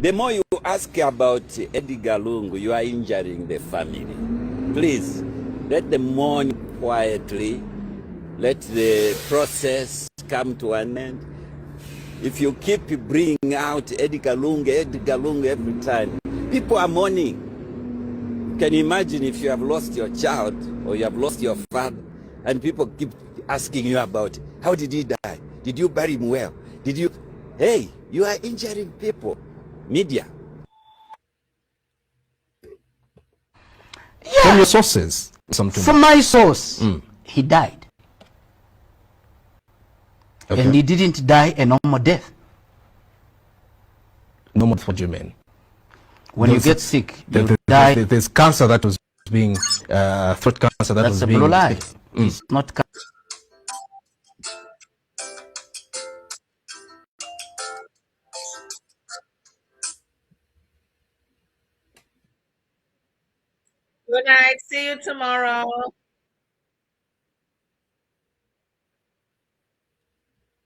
The more you ask about Edgar Lungu, you are injuring the family. Please, let them mourn quietly. Let the process come to an end. If you keep bringing out Edgar Lungu every time, people are mourning. Can you imagine if you have lost your child or you have lost your father and people keep asking you about how did he die? Did you bury him well? Did you? Hey, you are injuring people. Media. Yeah. From your sources? From my source, he died. Okay. And he didn't die a normal death. Normal, what do you mean? When you get sick, you die. There's cancer that was being, throat cancer that was being... That's a blue lie. It's not cancer. Good night. See you tomorrow.